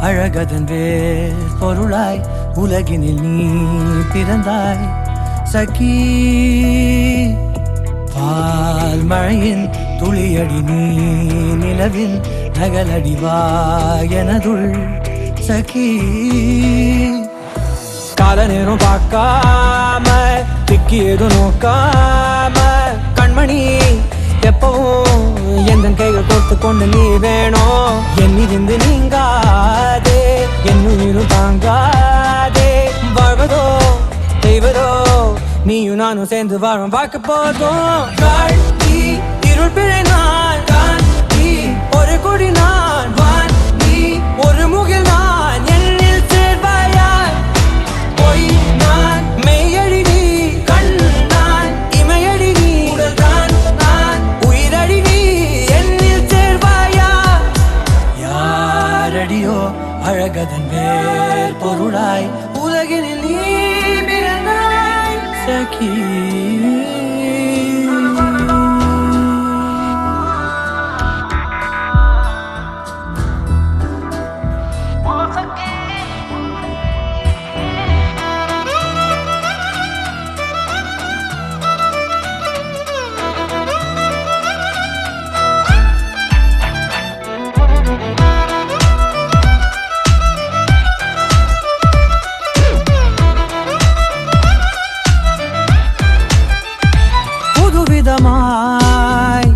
அழகதன் வேர் பொருளாய் உலகினில் நீ பிறந்தாய் சகி. பால் மழையின் துளியடி நீ நிலவின் நகலடிவா எனதுள் சகி. கால நேரம் பார்க்காம திக்கி எதுவும் நோக்காம கண்மணி எப்பவும் எந்த கைகள் கோர்த்து கொண்டு நீ வேணும். என்னிருந்து நீங்காதே என் உயிரும் தாங்காதே. வாழ்வதோ செய்வதோ நீயும் நானும் சேர்ந்து வாழும் பார்க்க போதும். காட்டி இருள் பிழை நான் காட்டி ஒரு கொடி நான் வான் நீ ஒரு முகில் நான் என்னில் சேர்வாயாய். பொய் நான் மெய்யடி நீ கண் நான் இமையடி நீ உடல் தான் நான் உயிரடி நீ என்னில் சேர்வாயா. யாரடியோ அழகதன் வேர் பொருளாய் உலகினில் நீ பிறந்தாய் சகி. புதுவிதமாய்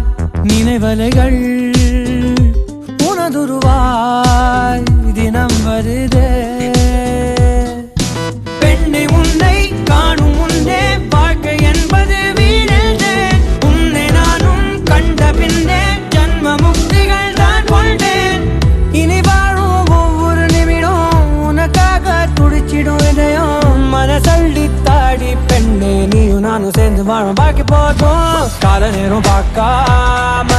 நினைவலைகள் உனதுருவாய் தினம் வருதே. பெண்ணை உன்னை காணும் முன்னே வாழ்க்கை என்பது வீணே. உன்னை நானும் கண்ட பின்னே ஜன்ம முக்திகள் தான் கொண்டேன். இனி வாழும் ஒவ்வொரு நிமிடம் உனக்காக துடிச்சிடும் இதயம். மனசள்ளி தாடி பெண்ணே நீயும் நானும் சேர்ந்து வாழும் பாக்கி போதும். கால நேரம் பார்க்காம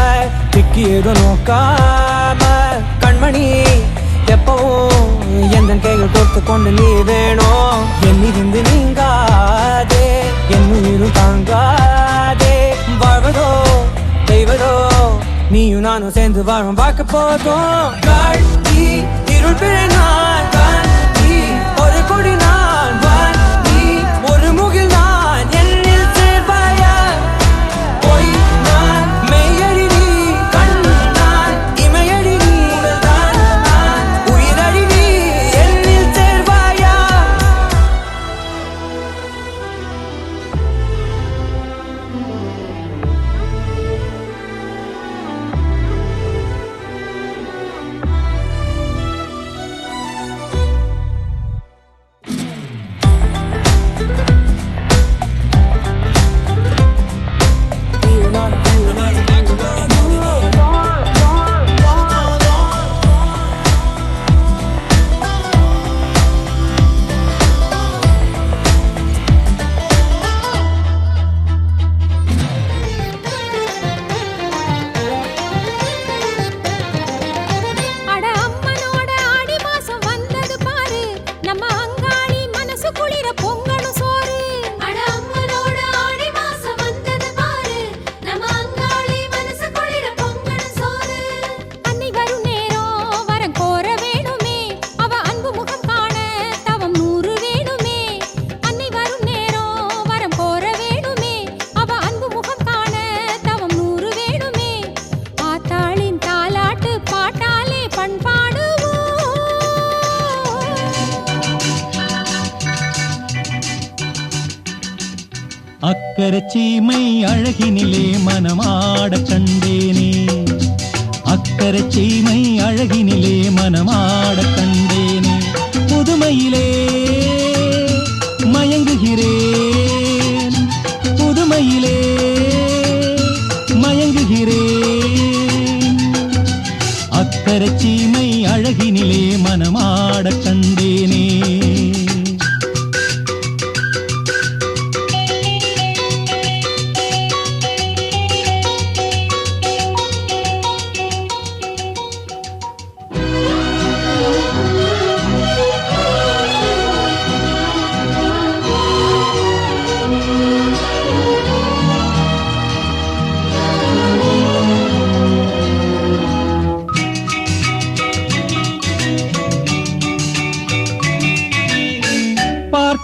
திக்கி எதுவும் நோக்காம கண்மணி எப்பவும் எந்த கைகள் கோர்த்து கொண்டு நீ வேணும். என்னிருந்து நீங்காதே என் உயிரும் தாங்காதே. வாழ்வதோ செய்வதோ நீயும் நானும் சேர்ந்து வாழும் பார்க்க போதும். காட்டி இருள் பிழை நான் காட்டி ஒரு கொடி நான் வான் நீ ஒரு முகில் நான் என்னில் சேர்வாயா. பொய் நான் மெய்யடி நீ கண் நான் இமையடி நீ உடல் தான் நான் உயிரடி நீ என்னில் சேர்வாயா. அக்கரச்சீமை அழகினிலே மனமாட கண்டேனே. அக்கரச்சீமை அழகினிலே மனமாட கண்டேனே. புதுமையிலே மயங்குகிறேன் புதுமையிலே மயங்குகிறேன். அக்கரச்சீமை அழகினிலே மனமாட கண்டேனே.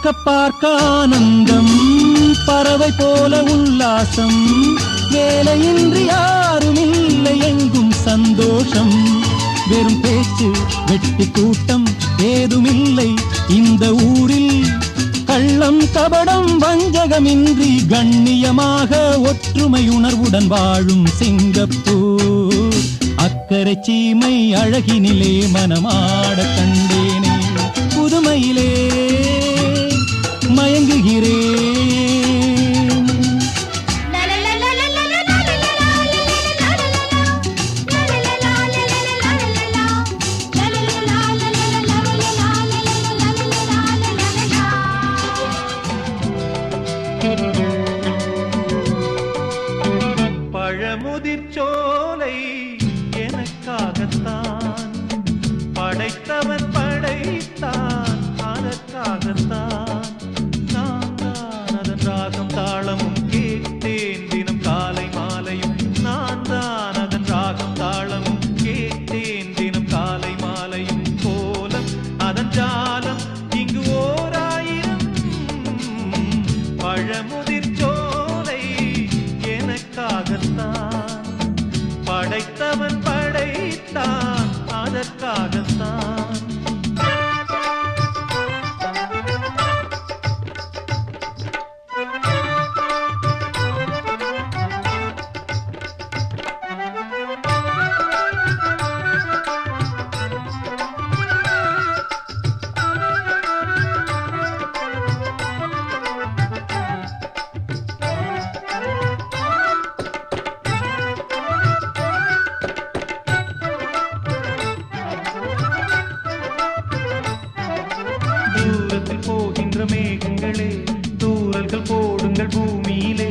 பார்க்க பார்க்க ஆனந்தம், பறவை போல உல்லாசம், வேலையின்றி யாரும் இல்லை எங்கும் சந்தோஷம். வெறும் பேச்சு வெட்டி கூட்டம் ஏதுமில்லை இந்த ஊரில். கள்ளம் கபடம் வஞ்சகமின்றி கண்ணியமாக ஒற்றுமை உணர்வுடன் வாழும் சிங்கப்பூர். அக்கரை சீமை அழகினிலே மனமாட கண்டேனே, புதுமையிலே மயங்குகிறேன். பழமுதிர்ச்சோலை எனக்காகத்தான் படைத்தவன் படைத்தான், அதற்காகத்தான் நான் தான் அதன் ராகம் தாளமும் கேட்டேன் தினம் காலை மாலையும். நான் தான் அதன் ராகம் தாளமும் கேட்டேன் தினம் காலை மாலையும். கோலம் அதன் ஜாலம் இங்கு ஓராயிரம். பழமுதிர்ச்சோலை எனக்காகத்தான் படைத்தவன் படைத்தான், அதற்காகத்தான். தூரத்தில் போகின்ற மேகங்களே, தூரல்கள் போடுங்கள் பூமியிலே.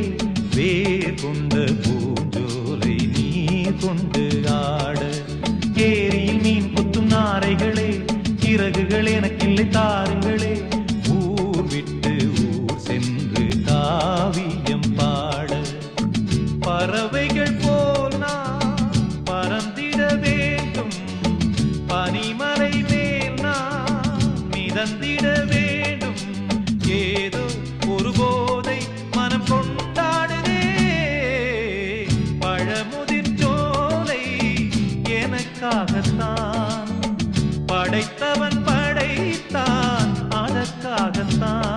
வேர் கொண்ட பூஞ்சோலை நீர் கொண்டு ஆட, ஏரியில் மீன் கொத்தும் நாரைகளே, இறகுகள் எனக்கில்லை தாருங்களே. ஊர் விட்டு ஊர் சென்று காவியம் பாட, பறவைகள் போல் நான் பறந்திட வேண்டும். பனிமலை மேல் நான் மிதந்திட வேண்டும். ஏதோ ஒரு போதை மனம் கொண்டாடுதே. பழமுதிர்ச்சோலை எனக்காகத்தான் படைத்தவன் படைத்தான், அதற்காகத்தான்.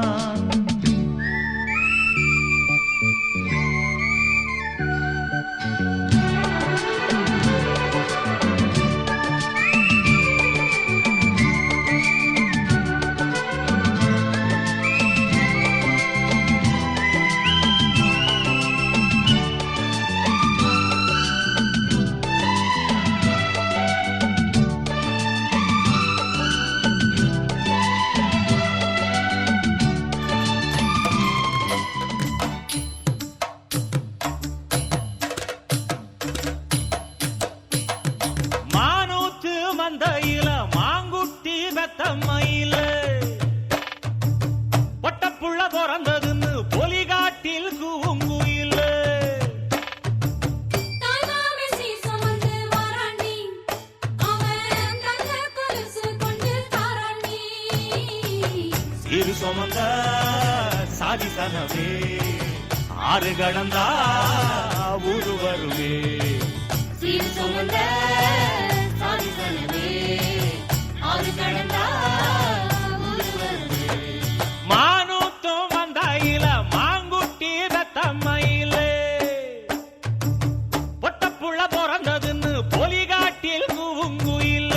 மானூத்து மந்தையில மாங்குட்டி வெத்தம்மையில பொட்டப்புள்ள பிறந்ததுன்னு பொலிகாட்டில் கூங்குயில. இரு சுமந்த சாதி சனவே, ஆறு கடந்தா ஊரு வருவே. மானூத்தும் மந்தாயில மாங்குட்டி வெத்தம்மையில பொட்டப்புள்ள பிறந்ததுன்னு பொலிகாட்டில் கூங்குயில.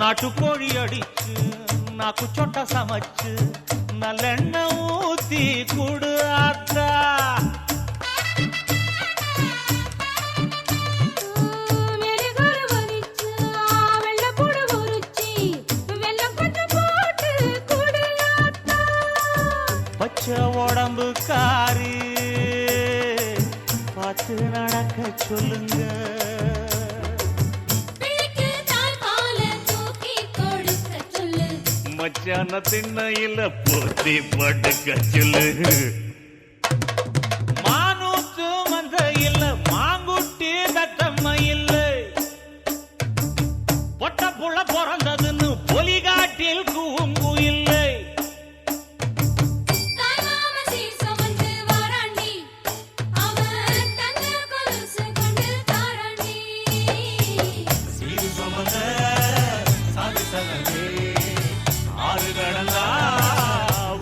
நாட்டுக்கோழி அடிச்சு நாக்கு சொட்ட சமைச்சு நல்லெண்ணெய் ஊத்தி குடு ஆத்தா. பச்சை உடம்புக்காரு பார்த்து நடக்க சொல்லுங்க. பிள்ளைக்கு தாய்ப்பால தூக்கி கொடுக்க சொல்லு. மச்சான திண்ணையில போத்தி படுக்க சொல்லு. மானூத்து மந்த இல்ல மாங்குட்டி தத்தம்ம இல்ல பொட்ட புள்ள பிறந்ததுன்னு பொலிகாட்டில் கூங்கு இல்லை. தாய் மாமன் சீர் சுமந்து வாராண்டி. அவன் தங்க கொலுசு கொண்டு தாராண்டி. சீரு சுமந்த சாதி சகமே ஆறு கடந்தா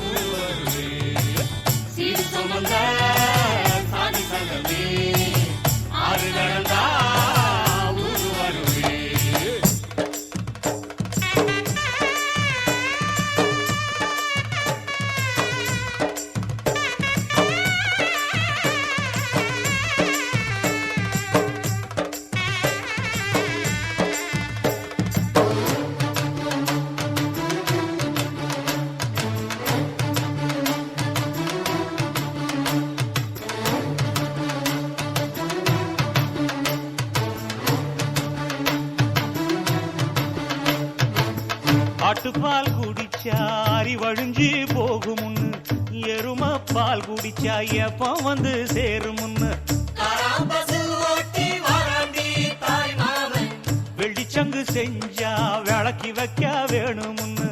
ஊர் வருவே. சீரு சுமந்த சாதி சகமே ஆறு கடந்தா ஊர் வருவே. ஆட்டுப்பால் குடிச்சா அறிவழிஞ்சு போகுமுன்னு எரும பால் குடிச்சா எப்ப வந்து சேருமுன்னு வெள்ளிச்சங்கு செஞ்சா விளக்கி வைக்க வேணுமுன்னு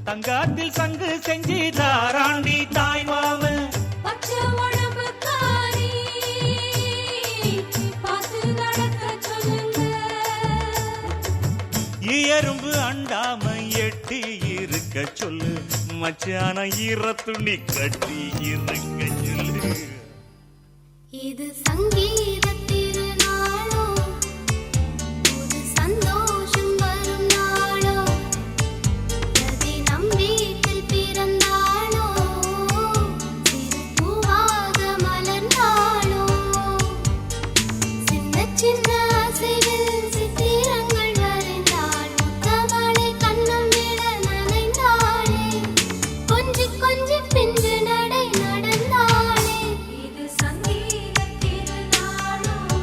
தங்காத்தில் சங்கு செஞ்சு தாராண்டி தாய் மாமன். பச்சை உடம்புக்காரி பார்த்து நடக்க சொல்லுங்க. எறும்பு அண்டாம எட்டி இருக்க சொல்லு. மச்சான ஈர துணி கட்டி இருக்க சொல்லு. இது சங்கீத திருநாளோ, புது சந்தோஷம் வரும் நாளோ, பிரதி நம் வீட்டில் பிறந்தாளோ, சிறு பூவாக மலர்ந்தாளோ, சின்ன சின்ன அசைவில் சித்திரங்கள் வரைந்தாள், முத்தமழை கண்ணம் விட நனைந்தாளே, கொஞ்சி கொஞ்சி பிஞ்சு நடை நடந்தாளே. இது சங்கீத திருநாளோ.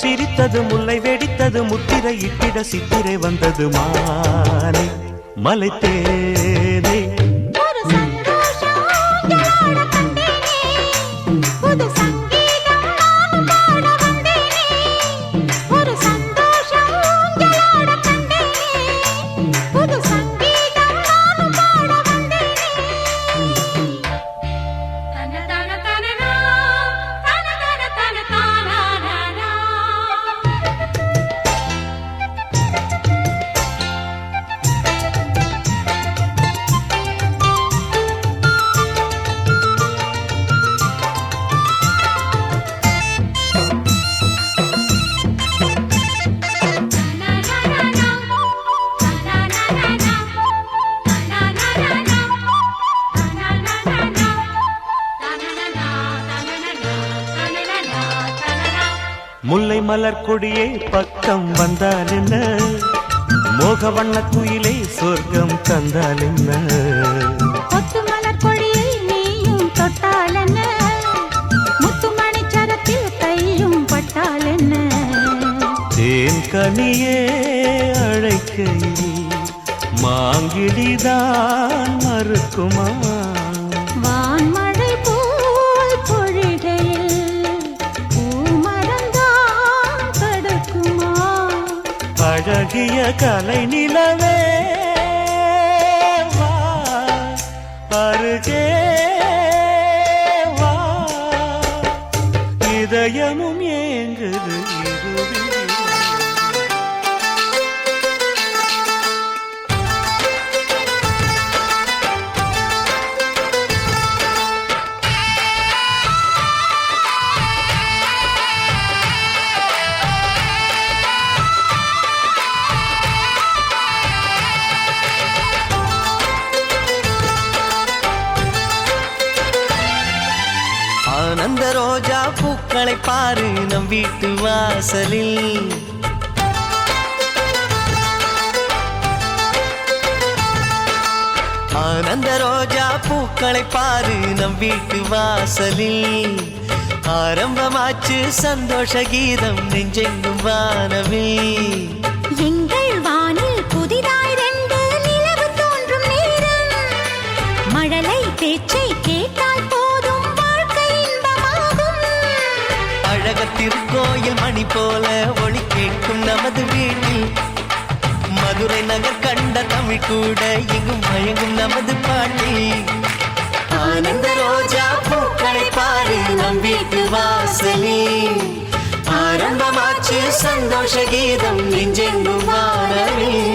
சிரித்தது முல்லை வெடித்தது முத்திரை இட்டிட சித்திரை வந்தது மானே மலைத்தேனே ஒரு சந்தோஷம் ஊஞ்சலாட கண்டேனே, புது சங்கீதம் நானும் பாட வந்தேனே. ஒரு சந்தோஷம் ஊஞ்சலாட கண்டேனே, புது சங்கீதம் நானும் பாட வந்தேனே. தன தன தனனா தன தன தன தானானா முல்லை மலர் கொடியே பக்கம் வந்தால் என்ன மோக வண்ண குயிலே சொர்க்கம் தந்தால் என்ன கொத்து மலர் கொடியை நீயும் தொட்டாலென்ன, முத்துமணிச் சரத்தில் கையும் பட்டாலென்ன. தேன் கனியே அழைக்கையில் மாங்கிடிதான் மறுக்குமா வான்மழை போல் பொழிகையில் பூமரந்தான் தடுக்குமா? அழகிய கலை நிலவே வா அருகே வா இதயமும் ஏங்குது இருவிழி. ஆனந்த ரோஜா பூக்களை பாரு நம் வீட்டு வாசலில். ஆனந்த ரோஜா பூக்களை பாரு நம் வீட்டு வாசலில். ஆரம்பமாச்சு சந்தோஷ கீதம் நெஞ்செங்கும் வானவில். எங்கள் வானில் புதிதாய் ரெண்டு நிலவு தோன்றும் நேரம், மழலை பேச்சை கேட்டால் போதும் வாழ்க்கை இன்பமாகும். அழக திருக்கோயில் மணி போல ஒளி கேட்கும் நமது வீட்டில். மதுரை நகர் கண்ட தமிழ் கூட எங்கும் மயங்கும் நமது பாட்டில். ஆனந்த ரோஜா பூக்களை பாரு நம் வீட்டு வாசலில். ஆரம்பமாச்சு சந்தோஷ கீதம் நெஞ்செங்கும் வானவில்.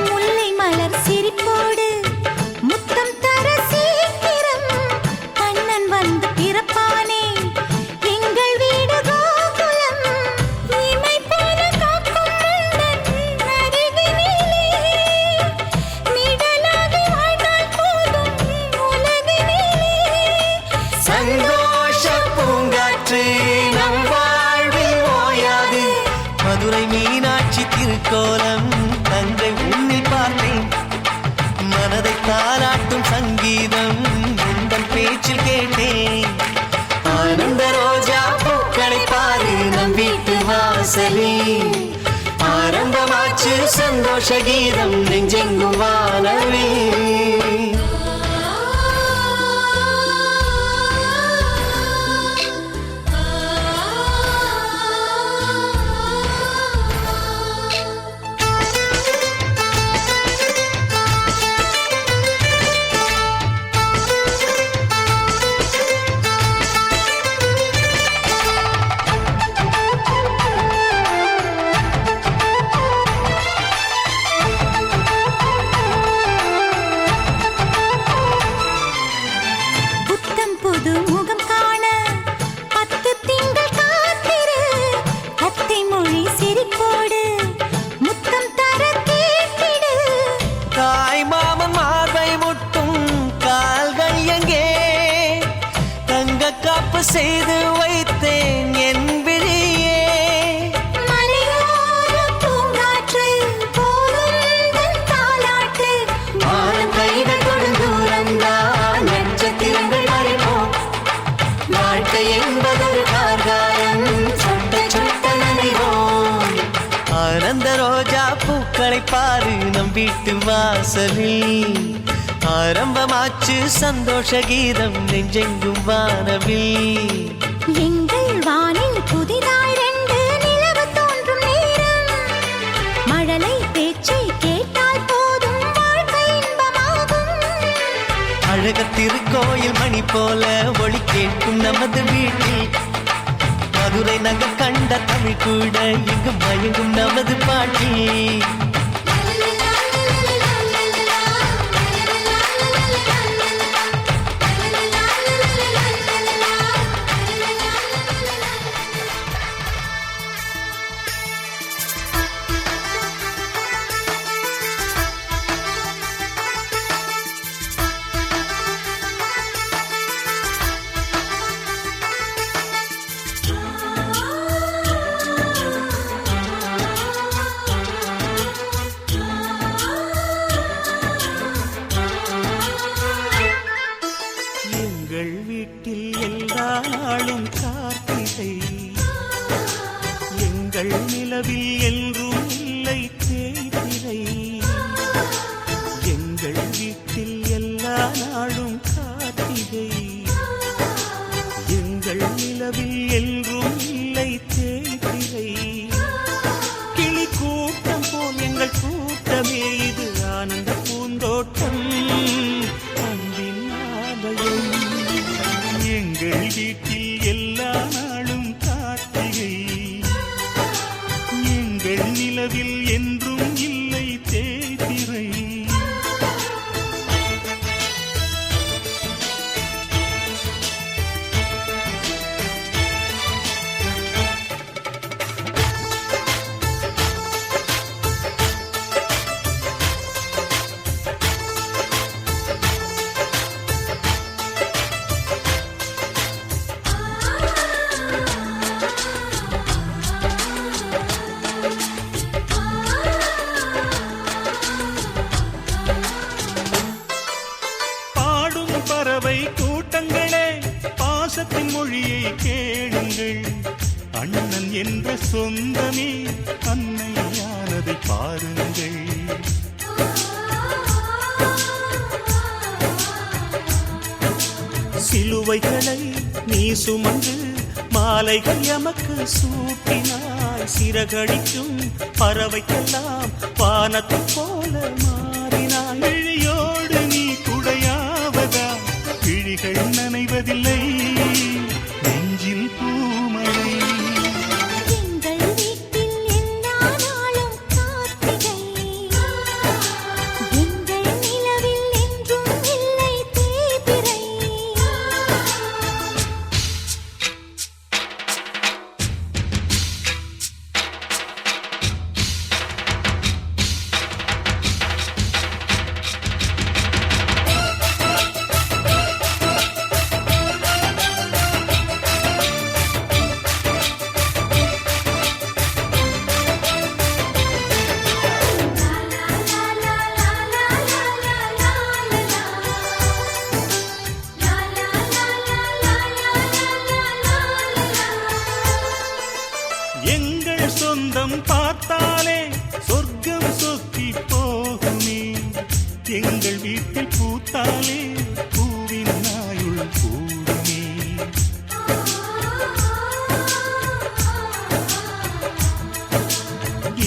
முல்லை மலர் சிரிப்போடு முத்தம் தர சீக்கிரம் கண்ணன் வந்து பிறப்பானே எங்கள் வீடு கோகுலம். இமை போல காக்கும் மன்னன் அருகினிலே நிழலாகி வாழ்ந்தால் போதும் உலகினிலே. சந்தோஷ பூங்காற்று நம் வாழ்வில் ஓயாது. மதுரை மீனாட்சி திருக்கோலம் தங்கை உன்னில் பார்த்தேன். மனதை தாராட்டும் சங்கீதம் உந்தன் பேச்சில் கேட்டேன். ஆனந்த ரோஜா பூக்களை பாரு நம் வீட்டு வாசலில். ஆரம்பமாச்சு சந்தோஷ கீதம் நெஞ்செங்கும் வானவில். செய்து வைத்தேன் என் விழியே. மலையோர பூங்காற்று போலும் தன் தாலாட்டு. வானம் கைகள் தொடும் தூரந்தான் நட்சத்திரங்கள் மறைப்போம். வாழ்க்கை என்பதொரு கார்காலம், சொட்ட சொட்ட நனைவோம். ஆனந்த ரோஜா பூக்களை பாரு நம் வீட்டு வாசலில். ஆரம்பமாச்சு சந்தோஷ கீதம் நெஞ்செங்கும் வானவில். எங்கள் வானில் புதிதாய் 2 நிலவு தோன்றும் நேரம். மழலை பேச்சை கேட்டால் போதும் வாழ்க்கை இன்பமாகும். அழக திருக்கோயில் மணி போல ஒளி கேட்கும் நமது வீட்டில். மதுரை நகர் கண்ட தமிழ் கூட இங்கு மயங்கும் நமது பாட்டில். எங்கள் வீட்டில் எல்லா நாளும் கார்த்திகை. எங்கள் நிலவில் என்றும் இல்லை தேய்பிறை. எங்கள் வீட்டில் எல்லா நாளும் கார்த்திகை. எங்கள் நிலவில் என்றும் இல்லை தேய்பிறை. கிளி கூட்டம் போல் எங்கள் கூட்டமே இது ஆனந்த பூந்தோட்டம் அன்பின் ஆலயம். எங்கள் வீட்டில் எல்லா நாளும் கார்த்திகை. எங்கள் நிலவில் என்றும் இல்லை தேய்பிறை. பறவை கூட்டங்களே பாசத்தின் மொழியை கேளுங்கள். அண்ணன் என்ற சொந்தமே அன்னையானதை பாருங்கள். சிலுவைகளை நீ சுமந்து மாலைகள் எமக்கு சூட்டினாய். சிறகடிக்கும் பறவைக்கெல்லாம் வானத்தை போல மாறினாய். விழியோடு நீ குடையாவதா விழிகள் நனைவதில்லை நெஞ்சில் பூமழை. எங்கள் வீட்டில் எல்லா நாளும் கார்த்திகை. எங்கள் நிலவில் என்றும் இல்லை தேய்பிறை. எங்கள் சொந்தம் பார்த்தாலே சொர்க்கம் சொக்கி போகுமே. எங்கள் வீட்டில் பூத்தாலே பூவின் நாயுள் கூடுமே.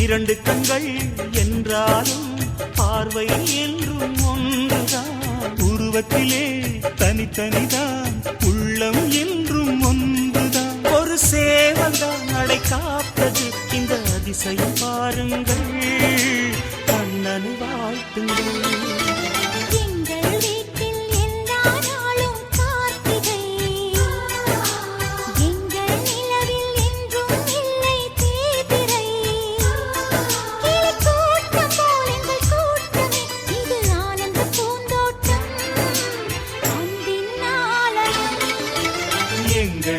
இரண்டு கண்கள் என்றாலும் பார்வை என்றும் ஒன்றுதான். உருவத்திலே தனித்தனிதான் உள்ளம் என்றும் ஒன்றுதான். ஒரு சேவல்தான் நடை காப்பது இந்த அதிசயம் பாருங்கள். கண்ணனை வாழ்த்துங்கள். எங்கள் வீட்டில் எல்லா நாளும் கார்த்திகை. எங்கள் நிலவில் என்றும் இல்லை தேய்பிறை. கிளி கூட்டம் போல் எங்கள் கூட்டமே இது ஆனந்த பூந்தோட்டம் அன்பின் ஆலயம். எங்கள்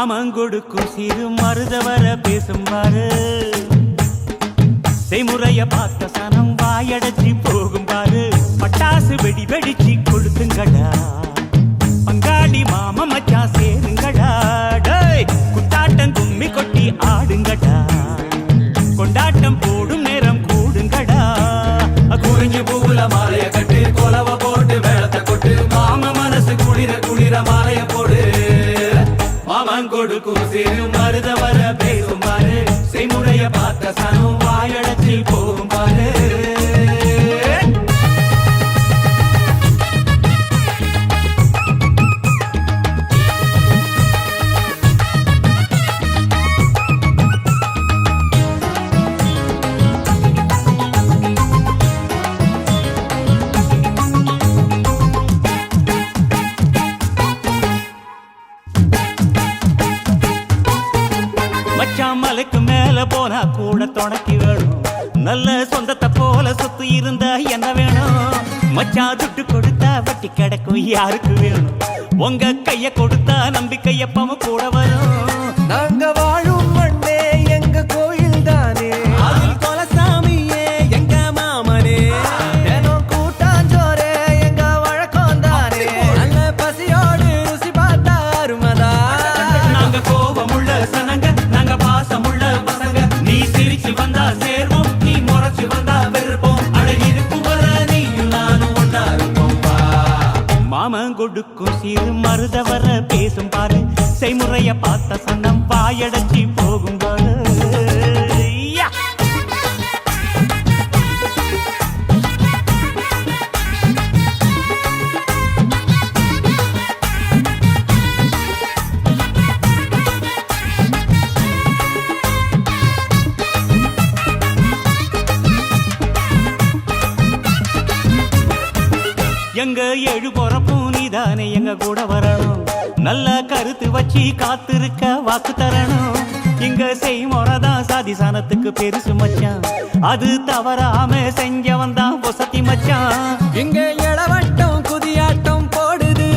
மாமங்கொடுக்கும் சிறு மருதவர பேசும் பாரு செய்முறைய பார்த்த சனம் வாயடைச்சி போகும் பாரு பட்டாசு வெடி வெடிச்சு கொடுத்துங்கடா பங்காளி மாம மச்சான் சேருங்கடா டேய் குத்தாட்டம் கும்மி கொட்டி ஆடுங்கடா கொண்டாட்டம் போடும் நேரம் கூடுங்கடா குறிஞ்சி பூவுல மாலைய கட்டு கொலவ போட்டு வேளத்தை கொட்டு மாம மனசு குளிர குளிர மாலைய போடு மாமன் கொடுக்கும் சிறு மருத வர பேசும் பாரு செய்முறைய பார்த்த சனம் வாயடைச்சி போகும் பாரு மச்சான் மலைக்கு மேல போனா கூட துணைக்கு வேணும் நல்ல சொந்தத்தை போல சொத்து இருந்தா என்ன வேணும் மச்சான் துட்டு கொடுத்தா வட்டி கிடக்கும் யாருக்கு வேணும் உங்க கைய கொடுத்தா நம்பிக்கை எப்பவும் கூட வரும் நாங்க வாழும் மண்ணே எங்க கோயில் தானே அதில் கொலசாமியே எங்க மாமனே தினம் கூட்டாஞ்சோரே எங்க வழக்கம் தானே நல்ல பசியோடு ருசி பார்த்தா அருமதா நாங்க கோபமுள்ள சனங்க நாங்க பாசமுள்ள பசங்க நீ சிரிச்சு வந்தா சேர்வோம் நீ முறைச்சு வந்தா வெறுப்போம் அழகிருக்கும் வர நீயும் நானும் ஒன்னா இருப்போம் மாமன் கொடுக்கும் சிறு மருதவர பேசும் பாரு செய்முறைய பார்த்த சன்னம் வாயடைச்சி போகும் பாரு யா! எங்க ஏழு பொறப்பும் நீதானே எங்க கூட வரணும் நல்ல கருத்து வச்சு காத்திருக்க வாக்கு தரணும் இங்க செய்முறைதான் சாதி சானத்துக்கு பெருசு மச்சான் அது தவறாம செஞ்சவன் தான் பொசத்தி மச்சான் இங்க இளவட்டம் குதியாட்டம் போடுது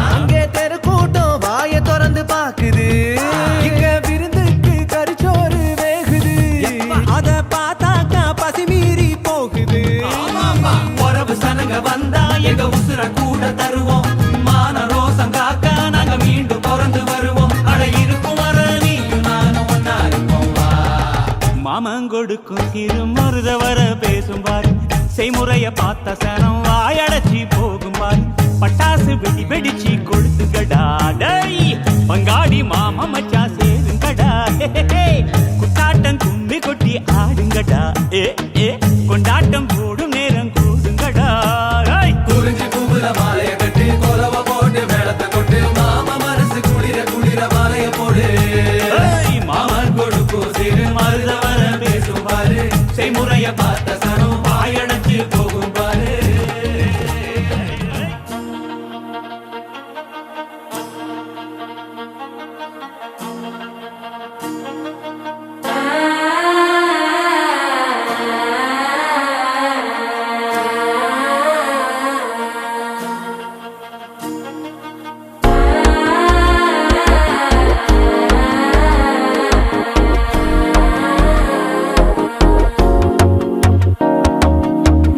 அங்கே தெரு கூட்டம் வாய திறந்து பாக்குது இங்க விருந்துக்கு கரிச்சோறு வேகுது அத பார்த்தாக்கா பசி மீறி போகுது உறவு சனங்க வந்தா எங்க உசுர கூட தருவோம் மான ரோசம் காக்க நாங்க மீண்டும் பிறந்து வருவோம் அட இருக்கும் வர நீயும் நானும் ஒன்னா இருப்போம் வா. மாமன் கொடுக்கும் சிறு மருதவர பேசும் பாரு செய்முறைய பார்த்த சனம் வாயடைச்சி போகும் பாரு பட்டாசு வெடி வெடிச்சு கொளுத்துங்கடா டேய் பங்காளி மாம மச்சா சேருங்கடா ஹே, ஹே, ஹே. குத்தாட்டம் கும்மி கொட்டி ஆடுங்கடா ஏ ஏ கொண்டாட்டம் போடும் நேரம் கூடுங்கடா ஏய். குறிஞ்சி பூவுல மாலைய கட்டி கொலவ போட்டு வேளத்தை கொட்டு மாம மனசு குளிர குளிர மாலைய போடு ஏய், மாமன் கொடுக்கும் சிறு மருத வர பேசும் பாரு செய்முறைய பார்த்த சனம் வாயடைச்சு போகும் பாரு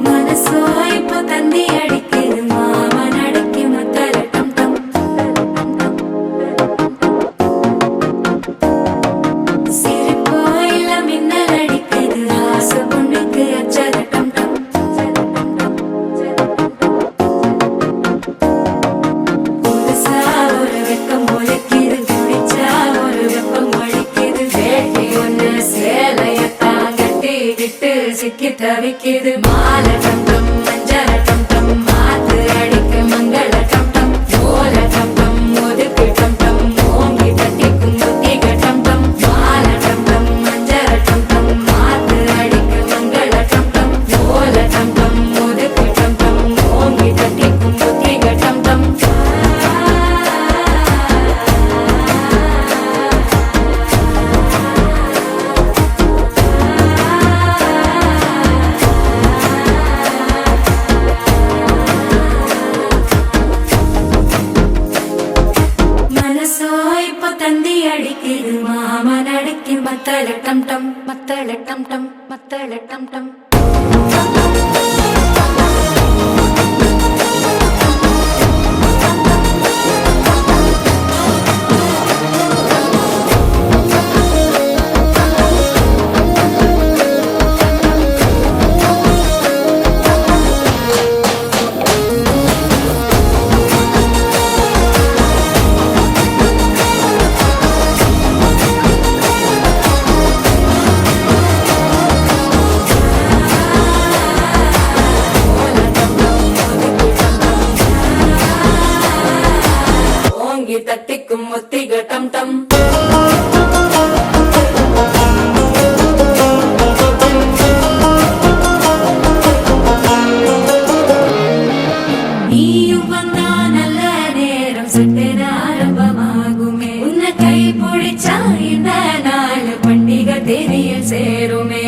மனசோ இப்போ தந்தி அடிக்குது மாமன் அடிக்கு முத்தல டம் டம் சிரிப்போ இல்ல மின்னல் அடிக்குது ஆசை பொண்ணுக்கு அச்சத டம் டம் புதுசா ஒரு வெக்கம் முளைக்குது குடிச்சா ஒரு வெப்பம் ஒழிக்குது வேட்டி ஒண்ணு சேலையத்தான் கட்டிக்கிட்டு சிக்கி தவிக்குது மாலை டம் டம் மஞ்சள் டம் டம் மாத்து அடிக்க மங்கள டம் டம் ஓல டம் டம் ஒதுக்கு டம் டம் ஓங்கி தட்டிக்கும் புத்திக டம் டம் மாலை டம் டம் மஞ்சள் டம் டம் மாத்து அடிக்க மங்கள டம் டம் ஓல டம் டம் ஒதுக்கு டம் டம் ஓங்கி தட்டிக்கும் புத்திக டம் டம் மனடிக்கு மத்தள டம் டம் மத்தள டம் டம் மத்தள டம் டம் தட்டிக்கும் ஒத்திக டம் டம் நீயும் வந்தா நல்ல நேரம் சட்டென ஆரம்பமாகுமே உன்னை கை பிடிச்சா இந்த நாள் பண்டிகை தேதியில் சேருமே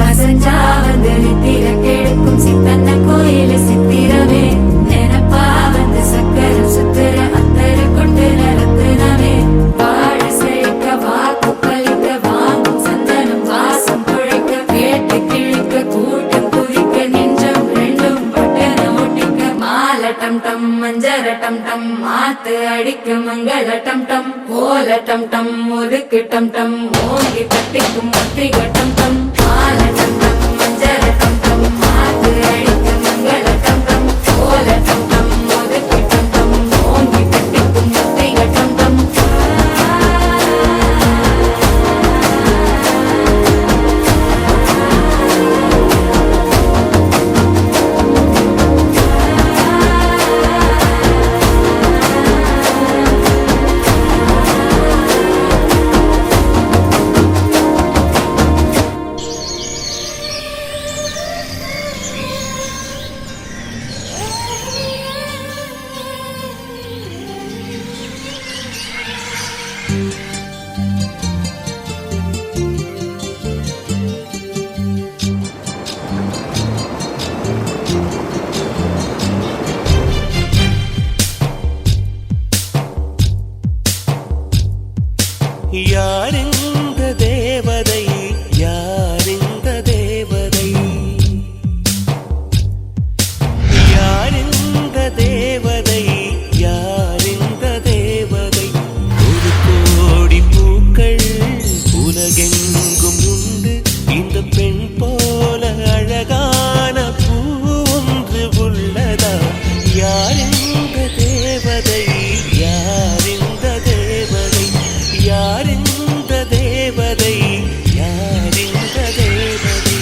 அசஞ்சா வந்து நித்திர கெடுக்கும் சித்தன்ன கோயில சித்திரமே நினப்பா வந்து சக்கரம் சுத்துற அத்தர கொண்டு நடத்துனவே வாழ செழிக்க வாக்கு பலிக்க வாங்கும் சந்தனம் வாசம் குழைக்க கேட்டு கிழிக்க கூட்டம் குதிக்க நெஞ்சம் ரெண்டும் பட்டன ஒட்டிக்க மால டம் டம் மஞ்சர டம் டம் மாத்து அடிக்க மங்கள டம் டம் கோல டம் டம் ஒதுக்கு டம் டம் ஓங்கி தட்டிக்கும் ஒத்திக டம் டம் மால டம் டம் மஞ்சர டம் டம் மாத்து அடிக்க மங்கள டம் டம் கோல டம் டம் ஒதுக்கு டம் டம் ஓங்கி தட்டிக்கும் ஒத்திக டம் டம் யாரிந்த தேவதை யாரிந்த தேவதை யாரிந்த தேவதை யாரிந்த தேவதை ஒரு கோடி பூக்கள் உலகெங்கும் உண்டு இந்த பெண் போல அழகான பூ ஒன்று உள்ளதா யாரிந்த தேவதை யாரிந்த தேவதை யாரிந்த தேவதை யாரிந்த தேவதை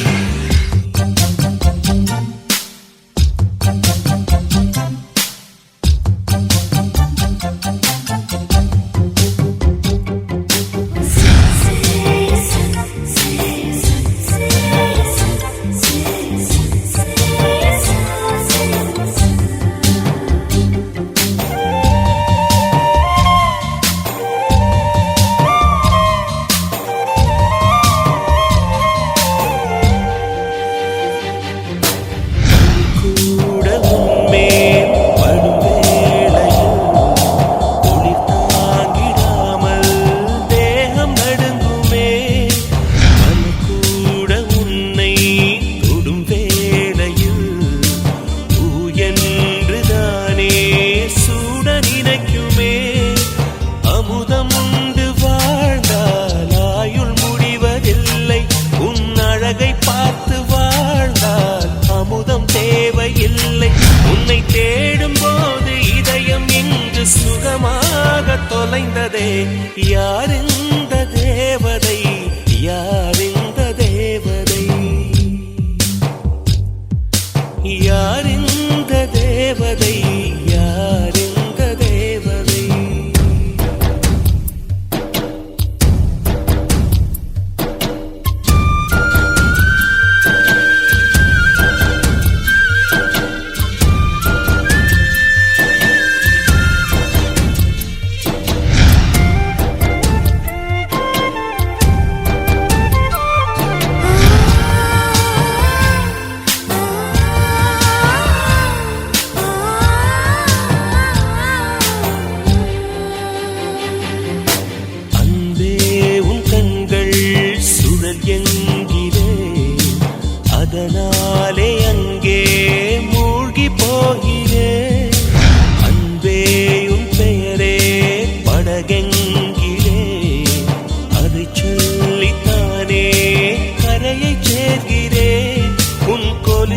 கூட உன்மேல் படும் வேளையில் குளிர் தாங்கிடாமல் தேகம் நடுங்குமே மனம் கூட உன்னை தொடும் வேளையில் பூ என்றுதானே சூட நினைக்குமே அமுதம் உண்டு வாழ்ந்தால் ஆயுள் முடிவதில்லை உன் அழகை பார்த்து வாழ்ந்தால் அமுதம் தேவையில்லை உன்னை தேடும் போது இதயம் இங்கு சுகமாக தொலைந்ததே யாரிந்த தேவதை யாரிந்த தேவதை யாரிந்த தேவதை யாரிந்த தேவதை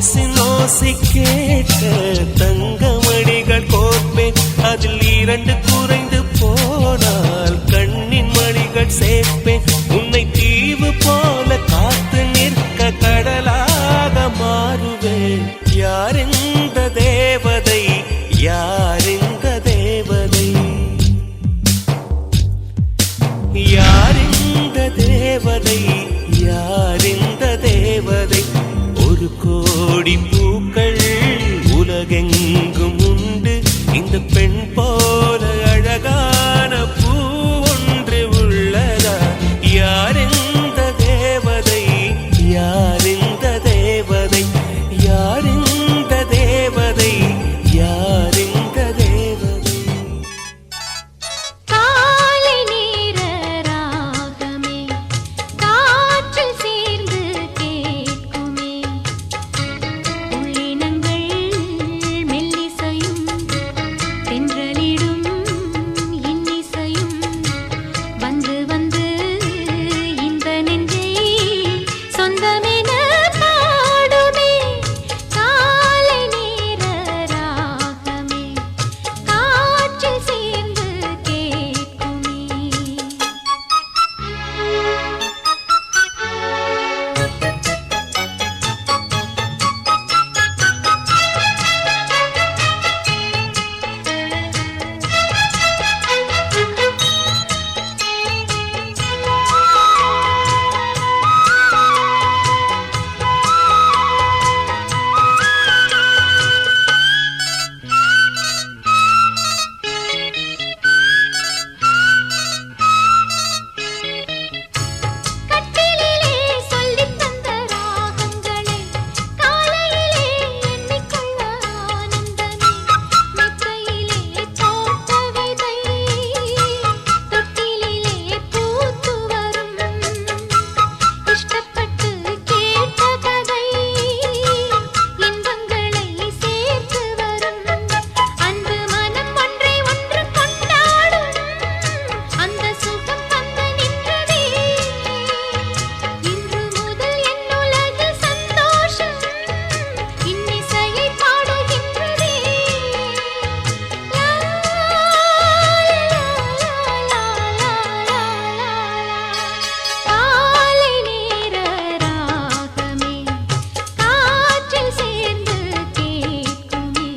கொலுசினோசை கேட்க தங்கமணிகள் கோர்ப்பேன் அதில் 2 குறைந்து போனால் கண்ணின் மணிகள் சேர்ப்பேன் உன்னை தீவு போல காத்து நிற்க கடலாக மாறுவேன் யார் இந்த தேவதை யார் இந்த தேவதை யார் இந்த தேவதை யார் இந்த தேவதை 1 கோடி பூக்கள் உலகெங்கும் உண்டு இந்த பெண் போல அழகான பூ ஒன்று உள்ளதா யார் இந்த தேவதை யார் இந்த தேவதை யார் இந்த தேவதை யார் இந்த தேவதை காலை நேர ராகமே காற்றில் சேர்ந்து கேட்குமே உள்ளினங்கள் மெல்லிசையும் தென்றலிடும் இன்னிசையும் வந்து வந்து இந்த நெஞ்சை சொந்தமென பாடுமே காலை நேர ராகமே காற்றில் சேர்ந்து கேட்குமே கட்டிலிலே சொல்லித் தந்த ராகங்களே காலையிலே எண்ணிக்கொள்ள ஆனந்தமே மெத்தையிலே போட்ட விதை தொட்டிலிலே பூத்து வரும் இஷ்டப்பட்டு கேட்ட கதை இன்பங்களை சேர்த்து வரும் அன்பு மனம் ஒன்றை ஒன்று கொண்டாடும் அந்த சுகம் வந்து நின்றதே இன்று முதல் என் உலகில் சந்தோஷம் இன்னிசையை பாடுகின்றதே லா, லா, லா, லா, லா. காலை நேர ராகமே காற்றில் சேர்ந்து கேட்குமே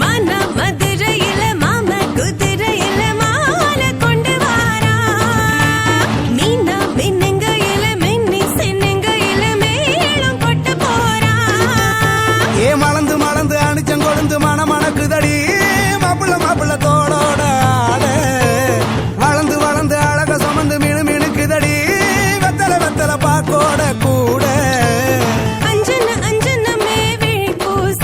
மன மதுரையில மாம குதிரையில மாலை கொண்டு வாரா மீனா மின்னுங்கையில மின்னி சின்னுங்கையில மேளம் கொட்ட போறா ஏ மலந்து மலந்து அணிச்சம் கொழுந்து மணக்குதடி மாப்பிள்ள தோளோட ஆட வளர்ந்து வளர்ந்து அழக சுமந்து மினுக்குதடி வெத்தல பாக்கோட கூட அஞ்சன அஞ்சனமே விழி பூச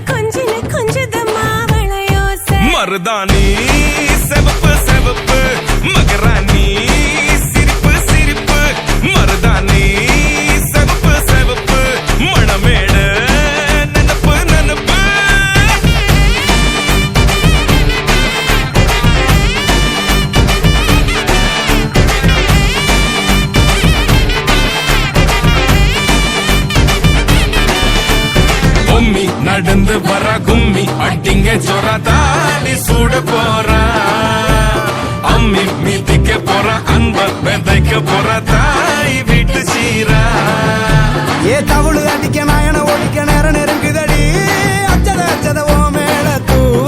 கொஞ்சின கொஞ்சதமா வளையோச மருதாணி செவப்பு செவப்பு மகராணி சிரிப்பு சிரிப்பு மருதாணி செவப்பு செவப்பு மணமேட நனப்பு நனப்பு பொம்மி நடந்து வர கும்மி அட்டிங்க ஜொரா தாடி சூட போறா அம்மி மீதிக்க போற அன்ப விதைக்க போற தாய் வீட்டு சீரா ஏ தவுளு அடிக்க நாயன ஒடிக்க நேரம் நெருங்குதடி அச்சத ஓ மேல தூவ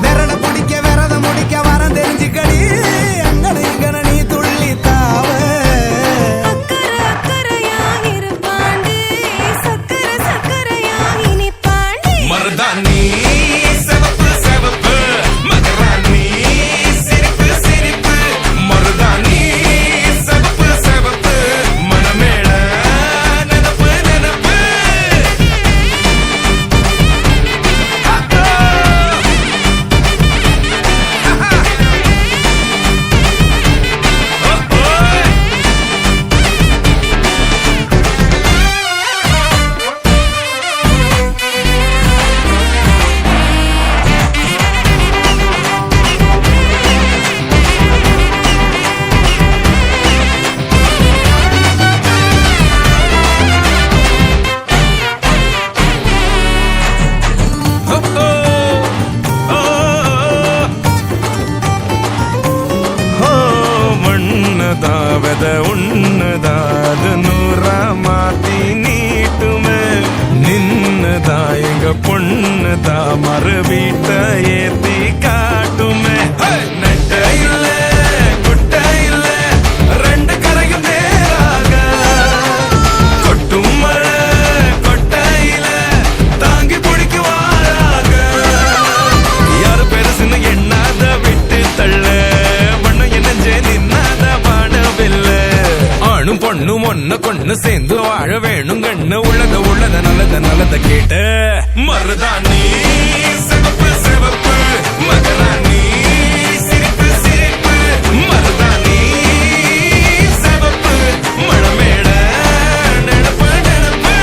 விரட பிடிக்க விரத முடிக்க வரம் தெரிஞ்சுக்கடி அங்கன இங்கன நீ துள்ளி தாவ அக்கறை அக்கறையா இருப்பாண்டு சக்கரை சக்கரையா இனிப்பா ஒண்ணுதான் அது நூறா மாத்தி நீட்டுமே நின்னுதா எங்க பொண்ணுதான் மறு வீட்டை ஏத்தி காட்டுமே நெட்ட இல்ல குட்ட இல்ல ரெண்டு கரையும் நேராக கொட்டும் மழை கொட்டையில தாங்கி பிடிக்குவாராக யாரு பெருசுன்னு எண்ணாத விட்டு தள்ள மண்ணு என்னஞ்சே நின்னாத பாடவில்ல ஆணும் பொண்ணும் ஒன்ன கொண்டு சேர்ந்து வாழ வேணும் கண்ணு உள்ளத நல்லத கேட்டு மருதாணி சிவப்பு சிவப்பு மகராணி சிரிப்பு சிரிப்பு மருதாணி சிவப்பு மழமேட நினப்பு நினப்பு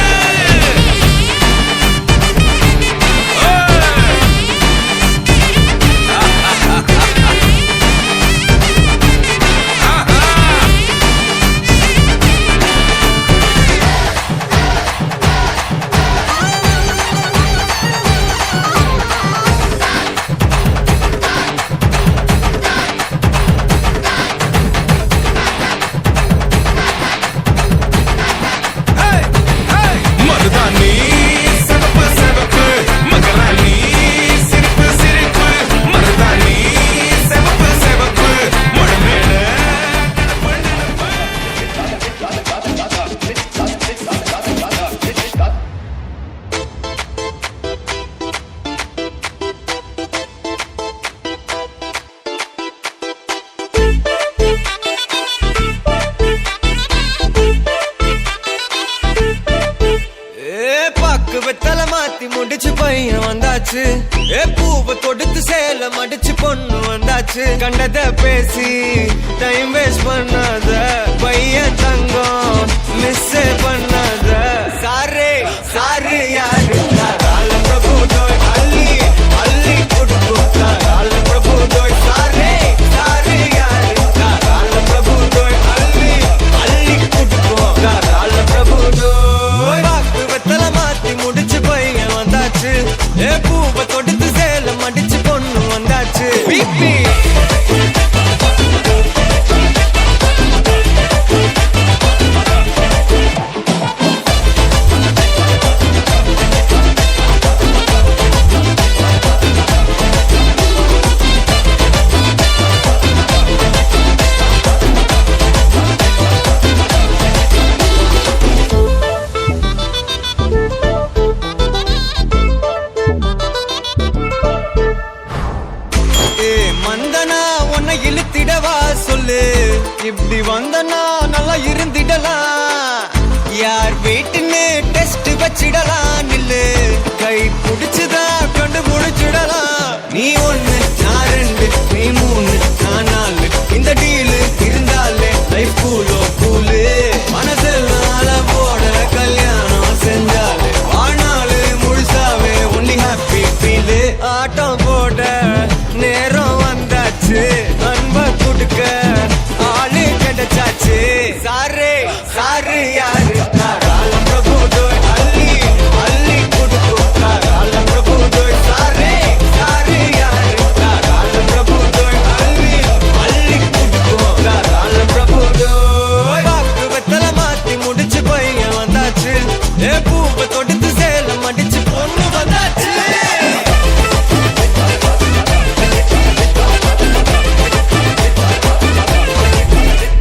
மருதாணி சிவப்பு சிவப்பு மகராணி சிரிப்பு சிரிப்பு மருதாணி சிவப்பு சிவப்பு மழமேட நினப்பு நினப்பு பாக்கு வெத்தல மாத்தி முடிச்சு பையன் வந்தாச்சு பூவை தொடுத்து சேல மடிச்சு பொண்ணு வந்தாச்சு கண்டத பேசி டைம் வேஸ்ட் பண்ணாத பையன் தங்கம் மிஸ் பண்ணாத சாரே சாரு யாரு கால பிரபு தோய் அள்ளி அள்ளி கொடுக்கும் கால பிரபு தோய் சாரே சாரு யாரு கால பிரபு தோய் அள்ளி அள்ளி கொடுக்கும் கால பிரபு தோய் பாக்கு வெத்தல மாத்தி முடிச்சு பையன் வந்தாச்சு பூவை தொடுத்து சேல மடிச்சு பொண்ணு வந்தாச்சு பிபி மந்தனா உன்னை இழுத்திடவா சொல்லு இப்படி வந்தனா நல்லா இருந்திடலாம் யார் வீட்டுன்னு டெஸ்ட் வச்சிடலாம் நில்லு கை புடிச்சுதா கண்டு முடிச்சிடலாம் நீ ஒண்ணு நான் ரெண்டு நீ மூணு நான் நாலு இந்த டீலு இருந்தாலே லைஃப் கூலோ கூலு மனசெல்லாம் போட கல்யாணம் செஞ்சாலே வாழ்நாளு முழுசாவே ஒன்லி ஹாப்பி ஃபீலு ஆட்டம் போட நேரம் வந்தாச்சு அன்ப கொடுக்க ஆளு கிடைச்சாச்சு சாரே சாரு யாரு கால பிரபு தோய் அள்ளி அள்ளி கொடுக்கும் கால பிரபு தோய் சாரே சாரு யாரு கால பிரபு தோய் அள்ளி அள்ளி கொடுக்கும் கால பிரபு தோய் பாக்கு வெத்தல மாத்தி முடிச்சு பையன் வந்தாச்சு பூவை தொடுத்து சேல மடிச்சு பொண்ணு வந்தாச்சு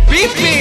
பிபி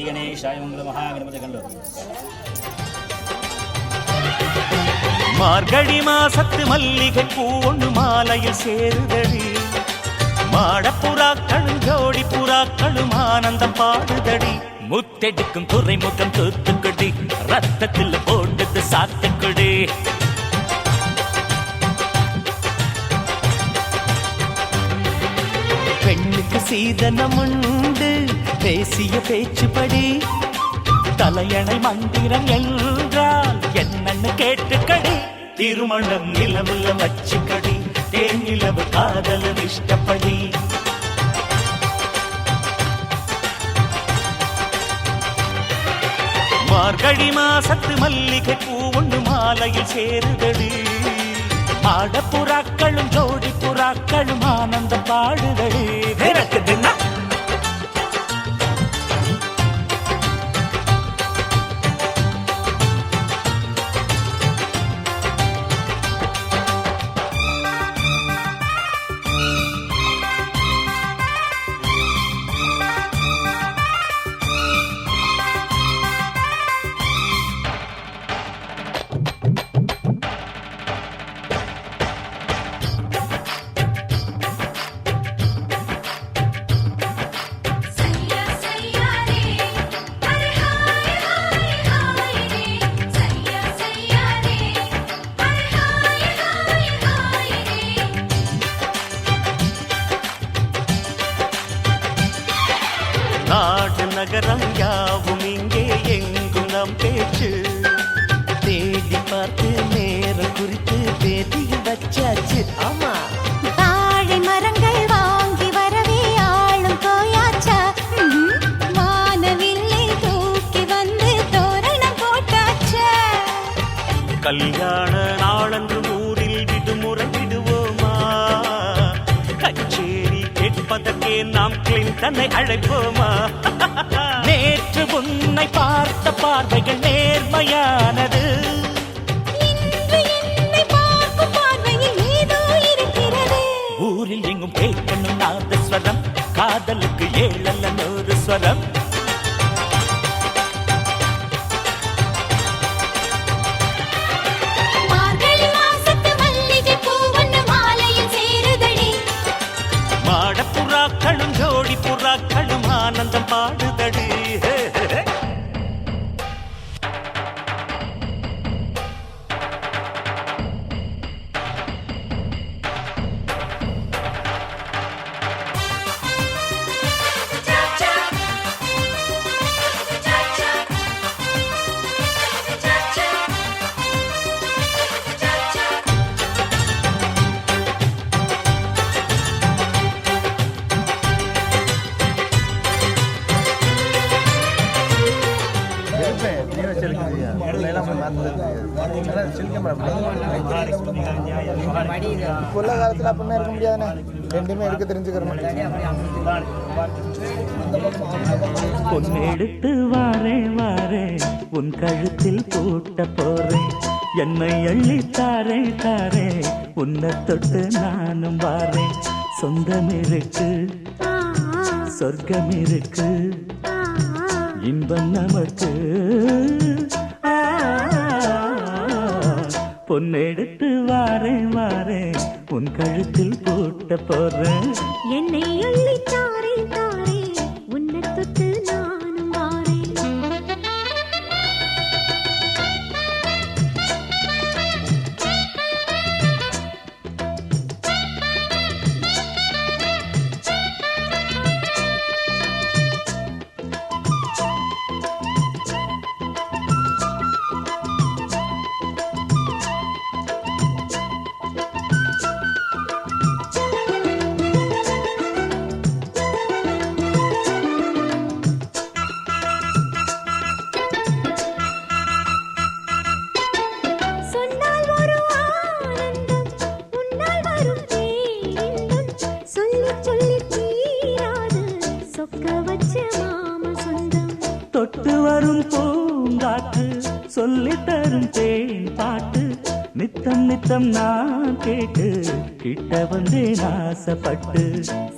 ஸ்ரீ கணேஷாய மங்கள மகாகணபதி கண்டோ. மார்கழி மாசத்து மல்லிகை பூ ஒன்று மாலையில் சேருதடி, மாடப்புறாக்களும் ஜோடி புறாக்களும் ஆனந்தம் பாடுதடி, முத்தெடுக்கும் துறைமுகம் தூத்துக்குடி, ரத்தத்தில் போட்டது சாத்துக்குடி. பெண்ணுக்கு சீதனம் உண்டு பேசிய பேச்சுப்படி, தலையணை மந்திரம் என்றால் என்னன்னு கேட்டுக்கடி, திருமணம் நிலவுல வச்சுக்கடி, தேன் நிலவு காதல் இஷ்டப்படி. மார்கழி மாசத்து மல்லிகை பூ ஒன்று மாலையில் சேருதடி, ஆடப்புறாக்களும் ஜோடி புறாக்களும் ஆனந்தம் பாடுதடி. தினக்குதுன்னா சையா சையா ரே அரே ஹாய் ஹாய் ஹாய் ரே சையா சையா ரே அரே ஹாய் ஹாய் ஹாய் ரே. நாடு நகரம் யாவும் இங்கே எங்கும் நம் பேச்சு, தேடி பார்த்து நேரம் குறித்து பேட்டி வச்சாச்சு. ஆமா வாழை மரங்கள் வாங்கி வரவே ஆளும் போயாச்சா, வானவில்லை தூக்கி வந்து தோரணம் போட்டாச்சா. கல்யாண நாளன்று ஊரில் விடுமுறை விடுவோமா, கச்சேரி கேட்பதற்கே நாம் கிளின்டனை அழைப்போமா. நேற்று உன்னை பார்த்த பார்வைகள் நேர்மையானது, இன்று என்னை பார்க்கும் பார்வையில் ஏதோ இருக்கிறது. ஊரில் எங்கும் கேட்கணும் நாதஸ்வரம், காதலுக்கு ஏழல்ல 100 ஸ்வரம். மார்கழி மாசத்து மல்லிகை பூ ஒன்று மாலையில் சேருதடி, மாடப்புறாக்களும் ஜோடி புறாக்களும் ஆனந்தம் பாடுதடி. ஹே, ஹே, ஹே. இப்போ உள்ள காலத்தில் அப்படின்னா இருக்க முடியாதுண்ணே, ரெண்டுமே எடுக்க தெரிஞ்சுக்கிறோம். பொன்னெடுத்து வாரே வாரே உன் கழுத்தில் பூட்ட போறேன், என்னை அள்ளி தாரே தாரே உன்னை தொட்டு நானும் வாரேன். சொந்தம் இருக்கு சொர்க்கம் இருக்கு இன்பம் நமக்கு, பொன்னெடுத்து வாரே வாரே உன் கழுத்தில் பூட்ட போறேன். என்னை அள்ளி தாரே தாரே உன்னை தொட்டு நானும் வாரேன். சொன்னால் ஒரு ஆனந்தம், உன்னால் வரும் பேரின்பம், சொல்லி சொல்லி தீராது சொக்க வச்ச மாம சொந்தம். தொட்டு வரும் பூங்காற்று சொல்லி தரும் தேன் பாட்டு, நித்தம் நித்தம் நான் கேட்டு கிட்ட வந்தேன் ஆசைப்பட்டு.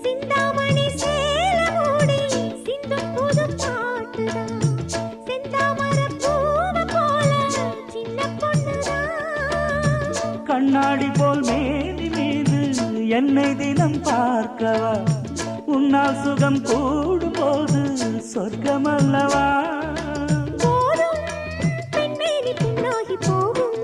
சிந்தாமணி சேல மூடி சிந்தும் புது பாட்டுதான், கண்ணாடி போல் மேனி மீது என்னை தினம் பார்க்கவா உன்னால் சுகம் கூடும் போது சொர்க்கம் அல்லவா போதும் பெண்மேனி புண்ணாகி போகும்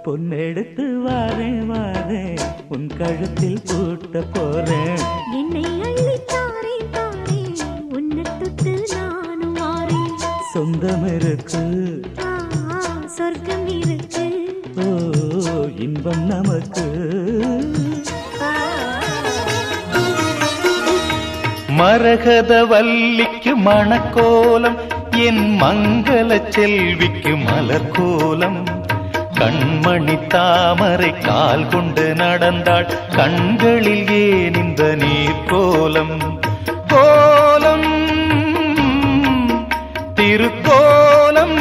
பொன்னெடுத்து வாரேன் வாரேன் உன் கழுத்தில் பூட்ட போறேன் என்னை அள்ளி தாரே தாரே உன்னை தொட்டு நானும் மாறேன் சொந்தம் இருக்கு சொர்க்கம் இருக்கு ஓ இன்பம் நமக்கு மரகத வல்லிக்கு மணக்கோலம் என் மங்கள செல்விக்கு மலர்கோலம் கண்மணி தாமரை கால் கொண்டு நடந்தாள் கண்களில் ஏன் இந்த நீர் கோலம் கோலம் திருக்கோலம்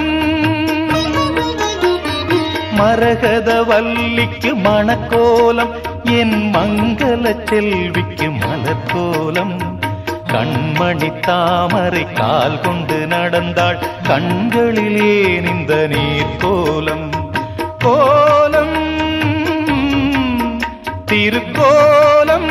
மரகத வல்லிக்கு மணக்கோலம் என் மங்கள செல்விக்கு மலர்கோலம் கண்மணி தாமரை கால் கொண்டு நடந்தாள் கண்களில் ஏன் இந்த நீர் கோலம் கோலம் திருக்கோலம்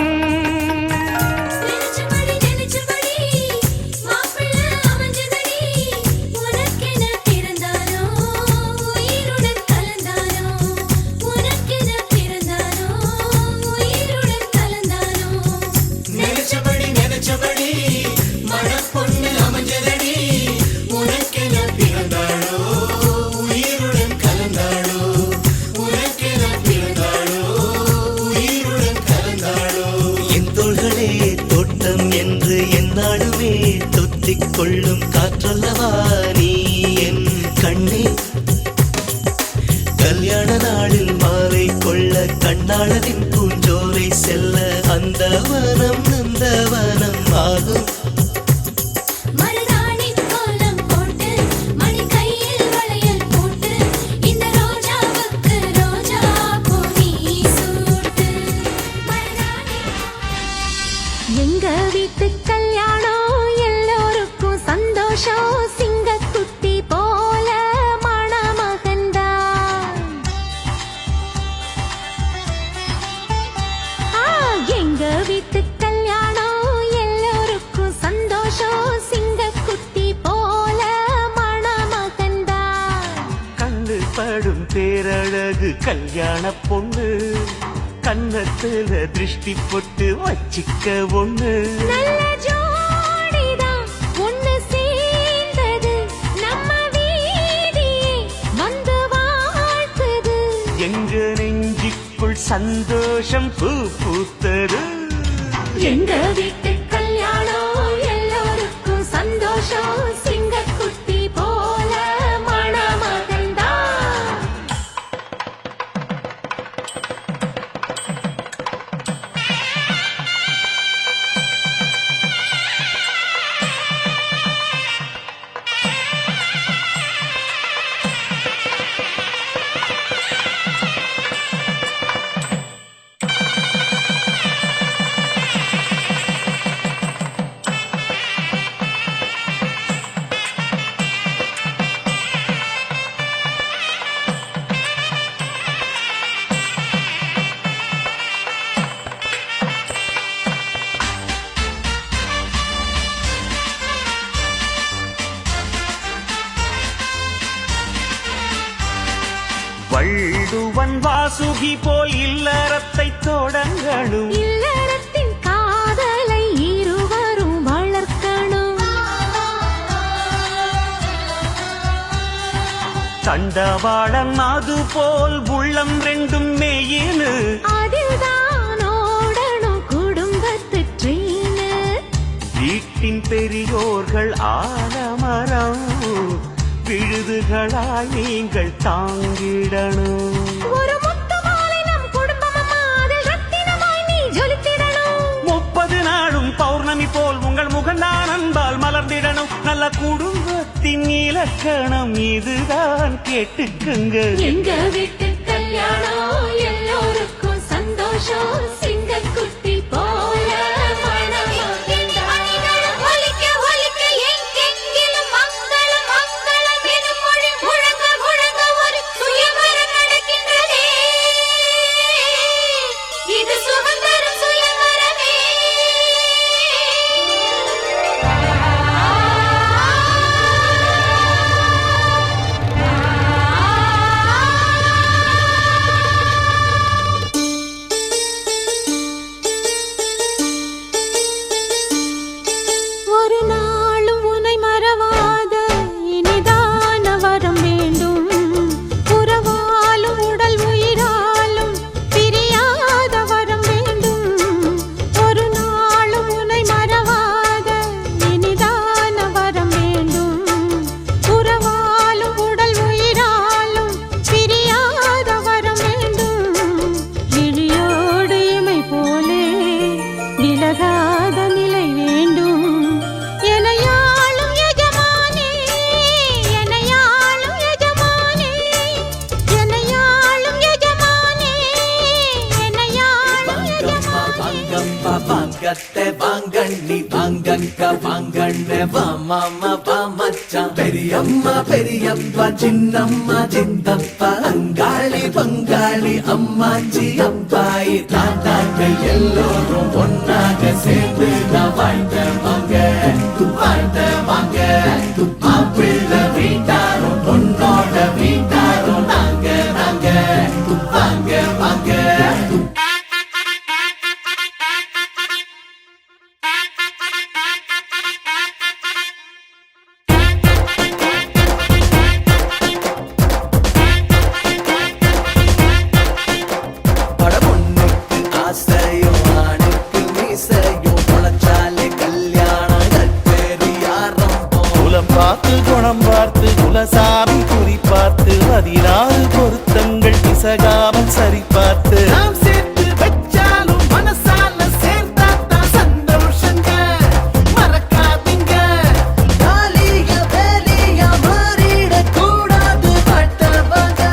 கொள்ளும் காற்றல்லவா நீ என் கண்ணே கல்யாண நாளில் மாலை கொள்ள கண்ணாளரின் பூஞ்சோலை செல்ல அந்த வனம் நந்தவனம் ஆகும் எங்க வீட்டு கல்யாணம் எல்லோருக்கும் சந்தோஷம் சிங்கக்குட்டி போல மணமகன்தான் எங்க வீட்டு கல்யாணம் எல்லோருக்கும் சந்தோஷம் சிங்கக்குட்டி போல மணமகன்தான் கண்ணு படும் பேரழகு கல்யாண பொண்ணு கண்ணத்துல திருஷ்டி போட்டு வச்சிக்க ஒண்ணு நல்ல ஜோடிதான் ஒண்ணு சேர்ந்தது நம்ம வீதியே வந்து வாழ்த்துது எங்க நெஞ்சுக்குள் சந்தோஷம் பூ பூத்தது எங்க வீட்டு கல்யாணம் எல்லோருக்கும் சந்தோஷம் சிங்கக்குட்டி போல மணமகன்தான் வள்ளுவன் வாசுகி போல் இல்லறத்தை தொடங்கணும் இல்லறத்தின் காதலை இருவரும் வளர்க்கணும் தண்டவாளம் அது போல் உள்ளம் ரெண்டும் மேயினு அதில்தான் ஓடணும் குடும்பத்து ட்ரெயின் வீட்டின் பெரியோர்கள் ஆலமரம் விழுதுகளாய் நீங்கள் தாங்கிடணும் ஒரு முத்து மாலை நம் குடும்பம் அதில் ரத்தினமாய் நீ ஜொலித்திடணும் 30 நாளும் பௌர்ணமி போல் உங்கள் முகந்தான் அன்பால் மலர்ந்திடணும் நல்ல குடும்பத்தின் இலக்கணம் இதுதான் கேட்டுக்குங்க எங்க வீட்டு கல்யாணம் எல்லோருக்கும் சந்தோஷம் சிங்கக்குட்டி போல மணமகன்தான் வா மாமா வா மச்சான் பெரியம்மா பெரியப்பா சின்னம்மா சித்தப்பா அங்காளி பங்காளி அம்மாச்சி அப்பாயி தாத்தாக்கள் எல்லோரும் ஒன்னாக சேர்ந்து நான் வாழ்ந்த வாங்க மாப்பிள்ள வீட்டாரும் பொண்ணோட வீட்டாரும் நாங்க வாங்க வாங்க பார்த்து குணம் பார்த்து குலசாமி குறி பார்த்து 16 பொருத்தங்கள் பிசகாமல் சரி பார்த்து நாம் சேர்த்து வச்சாலும் மனசால சேர்த்தாத்தான் சந்தோஷங்க மறக்காதீங்க காலிய வேலிய மாறிட கூடாது மாட்டுவாங்க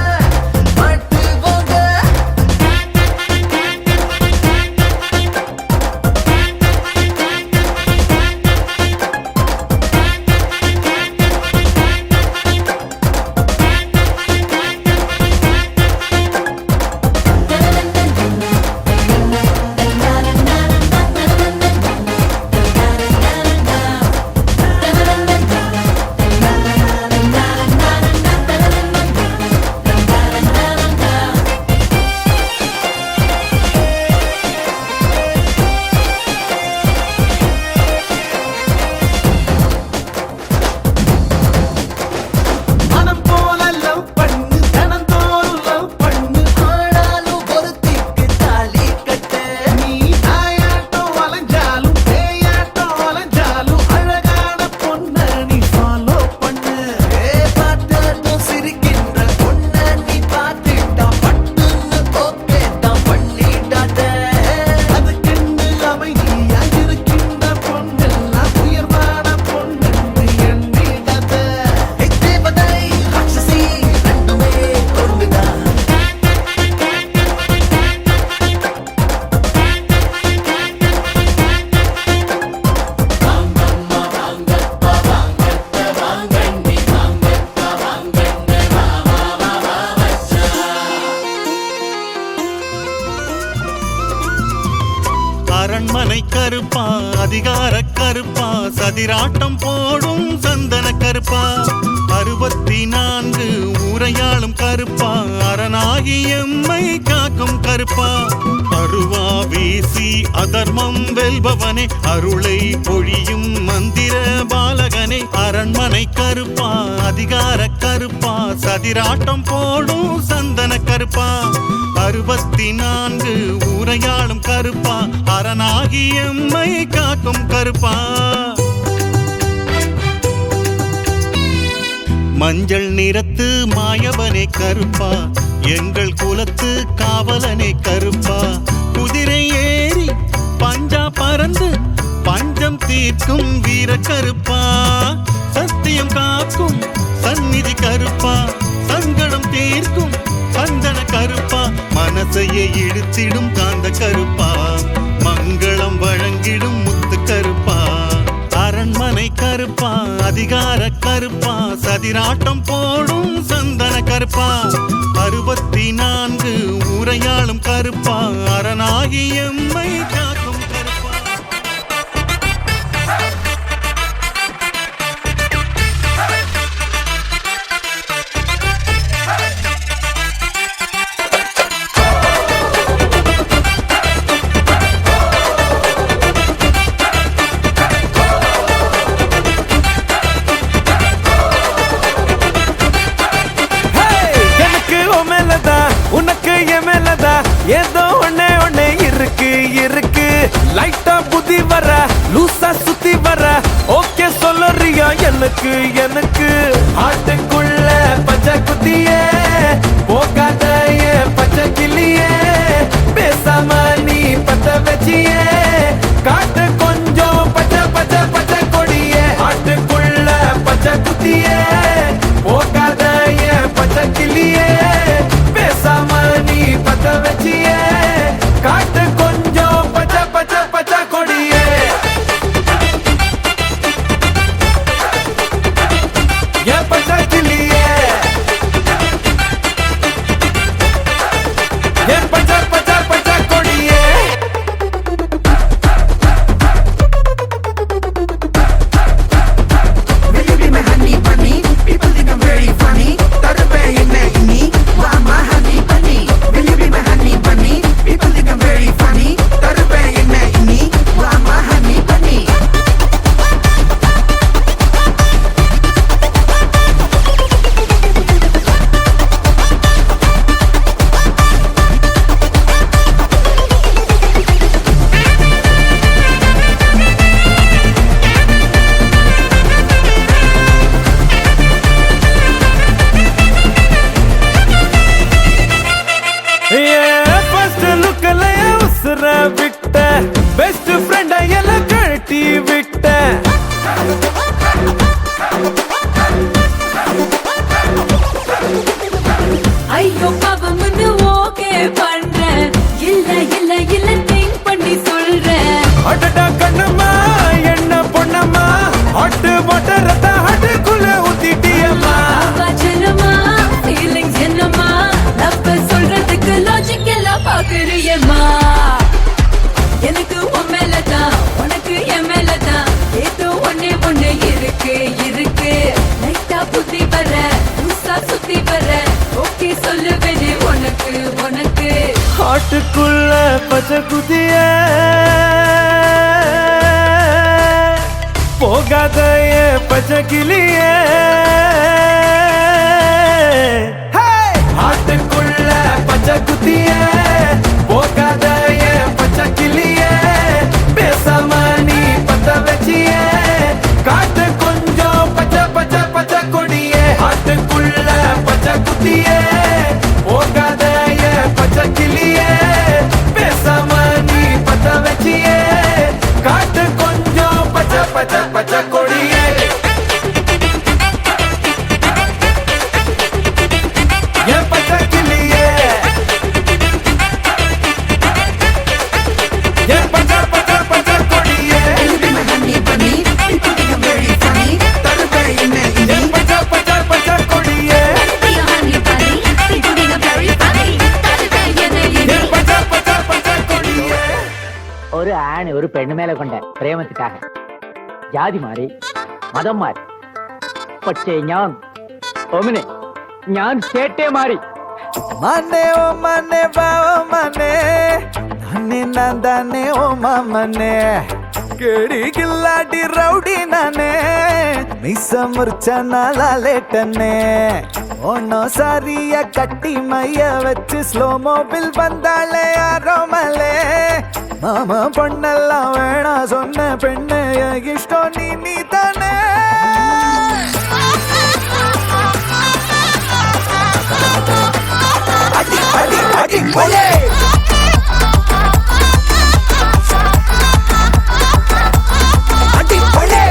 அரண்மனை கருப்பா அதிகார கருப்பா சதிராட்டம் போடும் சந்தன கருப்பா 64 ஊரையாளும் கருப்பா அரணாகி எம்மை காக்கும் கருப்பா அருவா வீசி அதர்மம் வெல்பவனே அருளை பொழியும் மந்திர பாலகனே அரண்மனை கருப்பா அதிகார கருப்பா சதிராட்டம் போடும் சந்தன கருப்பா 64 ஊரையாளும் கருப்பா அரணாகி எம்மை காக்கும் கருப்பா மஞ்சள் நிறத்து மாயவனே கருப்பா எங்கள் குலத்து காவலனே கருப்பா குதிரை ஏறி பஞ்சா பறந்து பஞ்சம் தீர்க்கும் வீர கருப்பா சத்தியம் காக்கும் சந்நிதி கருப்பா சங்கடம் தீர்க்கும் சந்தன கருப்பா மனசையை இழுத்திடும் காந்த கருப்பா மங்களம் வழங்கிடும் முத்து கருப்பா அரண்மனை கருப்பா அதிகார கருப்பா சதிராட்டம் போடும் சந்தன கருப்பா 64 ஊரையாளும் கருப்பா அரணாகி எம்மை காக்கும் கருப்பா உனக்கு என் மேலதா ஏதோ ஒண்ணே இருக்கு லைட்டா புதி வர லூசா சுத்தி வர ஓகே சொல்லுறியா எனக்கு ஆட்டுக்குள்ள பச்சை குத்தியே போகாத பச்சை கிளியே பேசாம நீ பத்த வச்சியே காட்டு கொஞ்சம் பச்சை பச்சை பச்சை கொடியே ஆட்டுக்குள்ள பச்சை குத்தியே போகாத பச்சை கிளியே பேசாம நீ பத்த வச்சியே காட்டு கொஞ்சம் பச்சை பச்சை பச்சை கொடியே சொல்லுவேனே உனக்கு உனக்கு ஆட்டுக்குள்ள பச்சை குதிய போகாத பச்சை கிளிய ஆட்டுக்குள்ள பச்சை குதிய போகாத பச்சை கிளிய பேசாம நீ பத்த வச்சிய காட்டு கொஞ்சம் பச்சை பச்சை பச்சை கொடிய ஆட்டுக்குள்ள பச்சை குதிய போகாத பச்சை கிளிய பேசாம நீ பத்த வச்சிய காட்டு கொஞ்சம் பச்சை பச்சை பச்சை கொடிய பச்சை கிளிய பச்சை பச்சை பச்சை கொடிய பச்சை பச்சை பச்சை கொடிய பச்சை பச்சை பச்சை கொடிய ഒരു ആണ് ഒരു പെണ്ണുമേലെ കൊണ്ട് പ്രേമത്തിക്കാക ജാതി മാറി മതം മാറി പക്ഷേ ഞാൻ ചേട്ടേ മാറി മനെ ഓ മനെ വാ ഓ മനെ നന്നെ നന്ദനെ ഓ മമനെ കേടി കില്ലാടി റൗഡി നാനെ മിസ മുർച്ചനാലേട്ടനെ ഓണോ സാരിയ കട്ടി മയ്യ വെച്ച് സ്ലോ മോബിൽ വந்தாளே ആരോമലേ മാമ പൊണ്ണെല്ലാം വേണ சொன்ன പെണ്ണ് ഇഷ്ടം നീ തന്നെ അടി അടി അടി പോലെ അടി പോലെ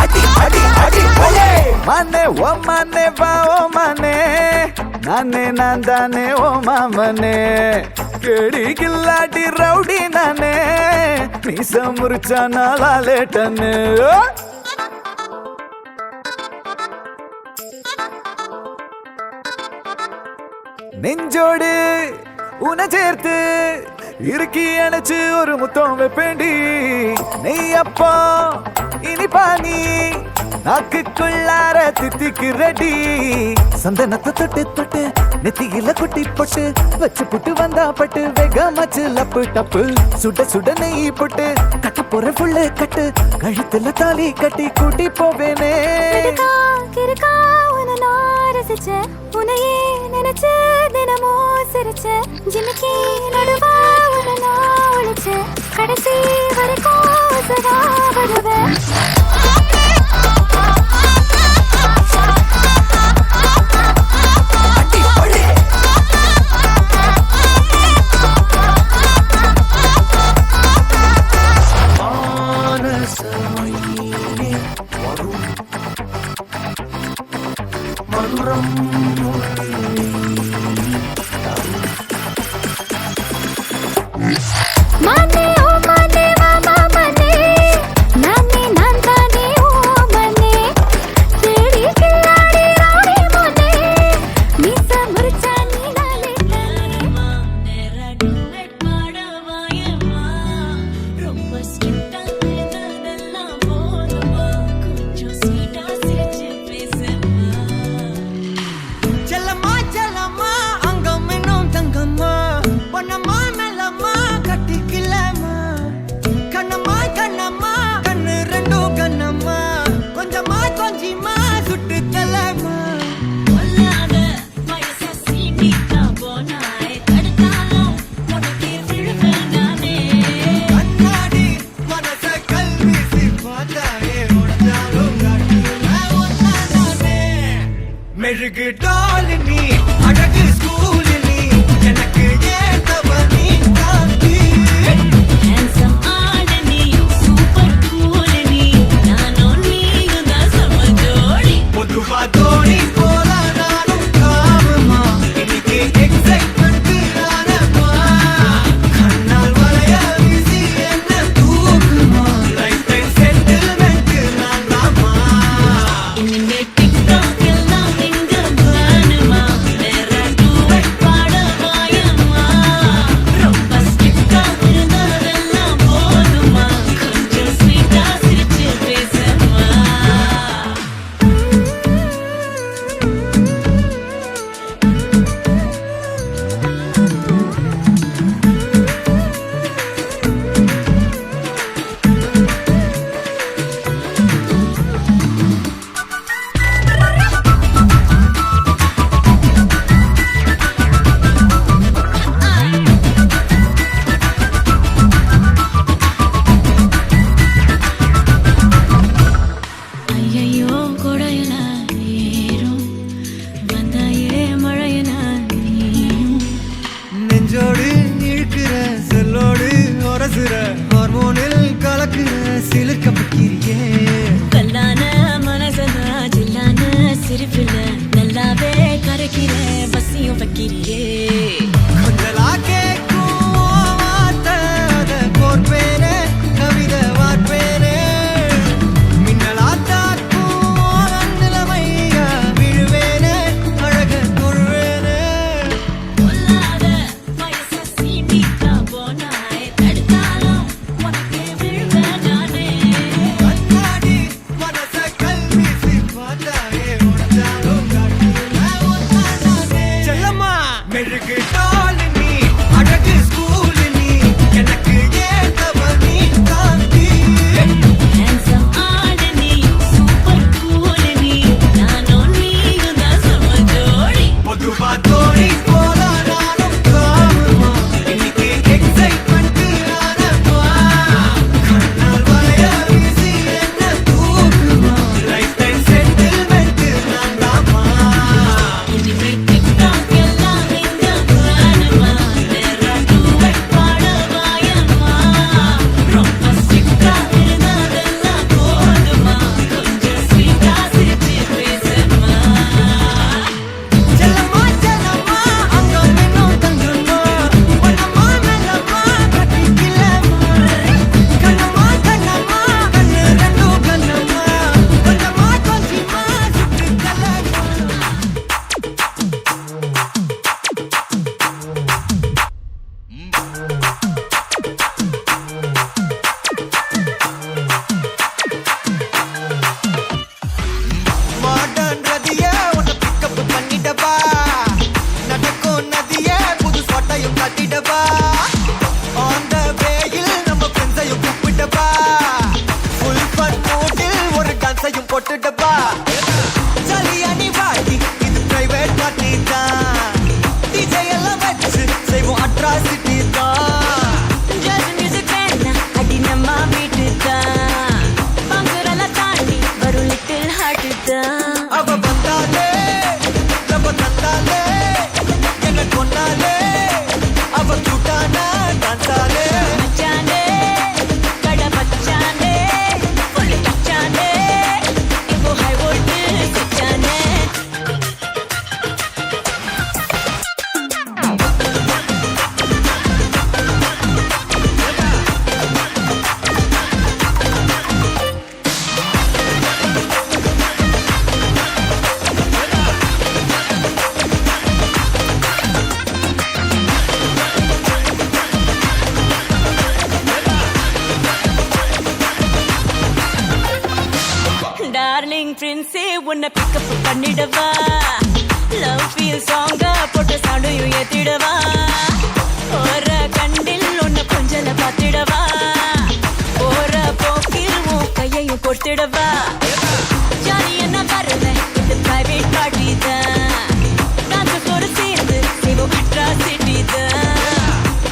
അടി അടി അടി പോലെ മനെ ഓ മനെ വാ ഓ മനെ നന്നെ നന്ദനെ ഓ മാമനെ കേടി കില്ലാടി റൗഡി നാനെ മീസ മുറിച്ചാലേട്ടന് நெஞ்சோடு உன சேர்த்து இறுக்கி அணைச்சு ஒரு முத்தம் வைப்பேண்டி நெய் அப்பா இனிப்பா நீ நாக்குக்குள்ளார தித்திக்கு ரெடி சந்தனத்தை தொட்டு தொட்டு நெத்தியில குட்டி போட்டு வச்சு புட்டு வந்தா பட்டு வேகமாச்சு லப்பு டப்பு சுட சுட நெய் போட்டு கட்ட போற புள்ள கட்டு கழுத்துல தாலி கட்டி கூட்டி போவேனே கிறுக்கா உன்னை நான் ரசிச்சேன் உன்னையே நினைச்சு தினமோ சிரிச்சேன் ஜிமிக்கி நடுவா உன்னை நான் ஒழிச்சேன் கடைசி வரைக்கும் சதா வருவேன் மனே ஓ மனே வா மனே நானே நந்தனே ஓ மனே தேடி கில்லாடி ராணி மனே மிச முர்ச்சா நீனாலே நேரா டுவெட் பாடவாயமா ரொம்ப ஸ்ட்ரிக்ட்டா இருந்ததெல்லாம் போதுமா கொஞ்சம் ஸ்வீட்டா சிரிச்சு பேசுமா செல்லம்மா செல்லம்மா அங்கம் இன்னும் தங்கம்மா பொன்னம்மா மெல்லம்மா கட்டிக்கலம்மா கண்ணம்மா கண்ணம்மா கண்ணு ரெண்டும் கண்ணம்மா கொஞ்சமா கொஞ்சிமா சுட்டு தலம்மா கொல்லாத வயச சீண்டிட்டா போனாய் தடுத்தாலும் உனக்கு விழுவேன் நானே கண்ணாடி மனச கல்வீசி பார்த்தாயே உடஞ்சாலும் காட்டுவேன் ஒன்னானே மெழுகு டால் நீ அழகு ஸ்கூல் நீ எனக்கு ஏத்தவ நீ காந்தி ஹேண்ட்ஸம் ஆட நீ சூப்பர் கூல் நீ நானும் நீயும் தான் சம ஜோடி பொதுவா தோணி போல நானும் காமமா இன்னைக்கு எக்ஸைட்மெண்ட் நானம்மா கண்ணால் வளைய வீசி என்ன தூக்குமா லைஃப் டைம் செட்டில்மெண்ட் நான் தாமா இனிமே டிக்டாக் எல்லாம் எங்க பிளானுமா வேற காட்டிடவா அந்த வேயில் நம்ம ஃப்ரெண்ட்ஸையும் கூப்பிட்டவா ஃபுல் ஃபன் மூடில் ஒரு டான்ஸையும் போட்டுடவா ஜாலியா நீ வாடி இது பிரைவேட் பார்ட்டி தான் டிஜே எல்லாம் வச்சு செய்வோம் அட்ராசிட்டி தான் ஜாஸ் மியூசிக் வேணா அடி நம்ம வீட்டு தான் பங்குரெல்லாம் தாண்டி வரும் லிட்டில் ஹார்ட் தான் அவ வந்தாலே நம்ம தந்தாலே என்ன கொண்டாலே அவ கூட்டானா டான்ஸாலே மச்சானே கட பச்சானே ஃபுல் டச்சானே இப்போ ஹை வோல்டேஜ் சச்சானே டார்லிங் பிரின்ஸே உன்னை பிக்கப் பண்ணிடவா லவ் ஃபீல் சாங்கா போட்டு சண்டையும் ஏத்திடவா ஒரு கண்டில் உன்னை கொஞ்சல பார்த்திடவா போற போக்கில் உன் கையையும் கொடுத்திடவா ஜாலி என்ன வருவேன் இது பிரைவேட் பார்ட்டி தான் டான்ஸோடு சேர்ந்து செய்வோம் அட்ராசிட்டி தான்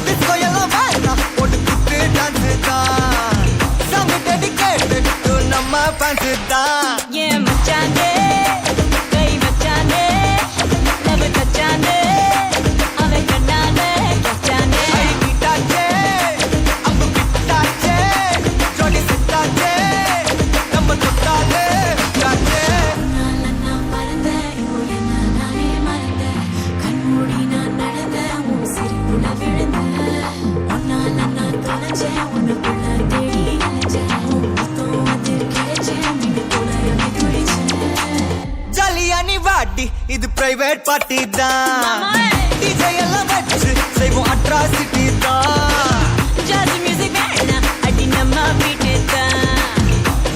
டிஸ்கோ எல்லாம் வாய்னா போட்டு குத்து டான்ஸ் தான் சாங் டெடிகேட்டட் டு நம்ம ஃபேன்ஸ் தான் ஏன் மச்சானே கை வச்சானே லவ் தச்சானே அவன் கண்ணாலே கச்சானே அடிக்கிட்டாச்சே அம்பு கிட்டாச்சே ஜோடி செட்டாச்சே நம்ம தொட்டாலே காச்சே நான் மறந்தேன் இப்போ என்ன நானே மறந்தேன் கண்மூடி நான் நடந்தேன் உன் சிரிப்புல விழுந்தேன் ஒன்னால நான் தொலைஞ்சேன் உனக்குள்ள தேடி அலைஞ்சேன் உன் முத்தம் அது கிடைச்சேன் மீது போல எண்ணி துடிச்சேன் ஜாலியா நீ வாடி இது பிரைவேட் பார்ட்டி தான் டிஜே எல்லாம் வச்சு செய்வோம் அட்ராசிட்டி தான் ஜாஸ் மியூசிக் வேணா அடி நம்ம வீட்டு தான்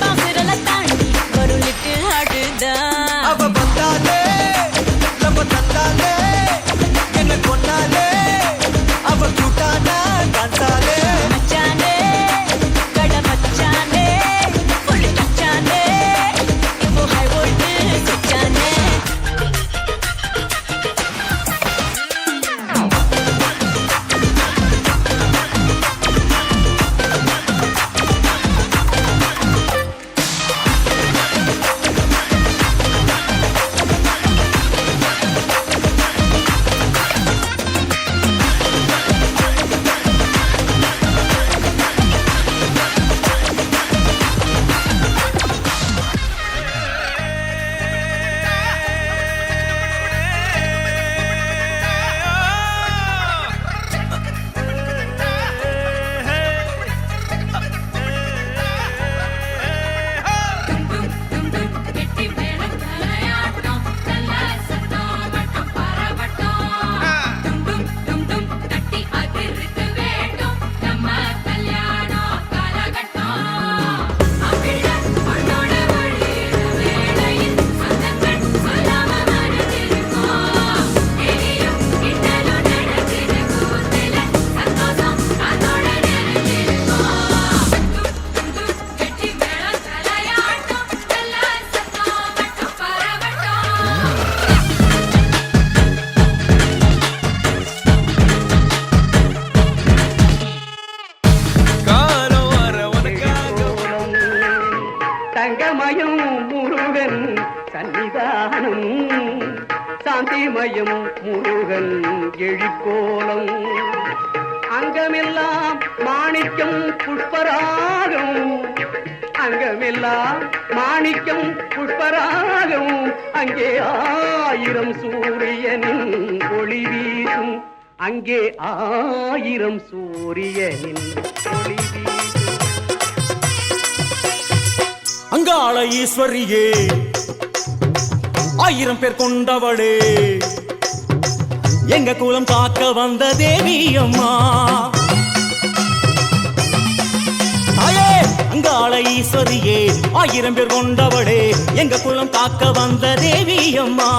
பங்குரெல்லாம் தாண்டி வரும் லிட்டில் ஹார்ட் தான் அவ வந்தாலே நம்ம தந்தாலே என்ன கொண்டாலே அவ கூட்டானா டான்ஸாலே மச்சானே கட பச்சானே ஃபுல் டச்சானே இப்போ ஹை வோல்டேஜ் சச்சானே தங்கமயம் முருகன் சன்னிதானம் சாந்திமயம் முருகன் எழிற்கோலம் அங்கமெல்லாம் மாணிக்கம் புஷ்பராகம் அங்கமெல்லாம் மாணிக்கம் புஷ்பராகம் அங்கே ஆயிரம் சூரியனின் ஒளி வீசும் அங்கே ஆயிரம் சூரியனின் ஒளி வீசும் அங்காள ஈஸ்வரியே 1000 பேர் கொண்டவளே எங்க குலம் காக்க வந்த தேவி அம்மா தாயே அங்காள ஈஸ்வரியே 1000 பேர் கொண்டவளே எங்க குலம் காக்க வந்த தேவி அம்மா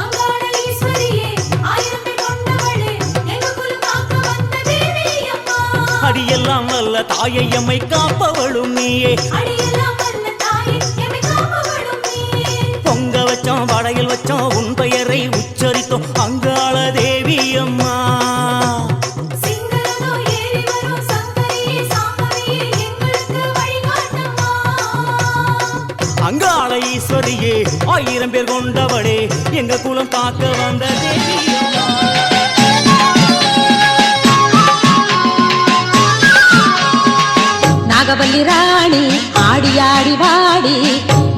அங்காள ஈஸ்வரியே 1000 பேர் கொண்டவளே எங்க குலம் போல தாயை எம்மை காப்பவளும் நீயே. பொங்க வச்சோம் வடையில் வச்சோம் உன் பெயரை உச்சரித்தோம் அங்காள தேவி அம்மா. அங்காள ஈஸ்வரியே 1000 பேர் கொண்டவளே எங்க குலம் காக்க வந்த தேவி அம்மா. நாகவல்லி ராணி ஆடி ஆடி வாடி,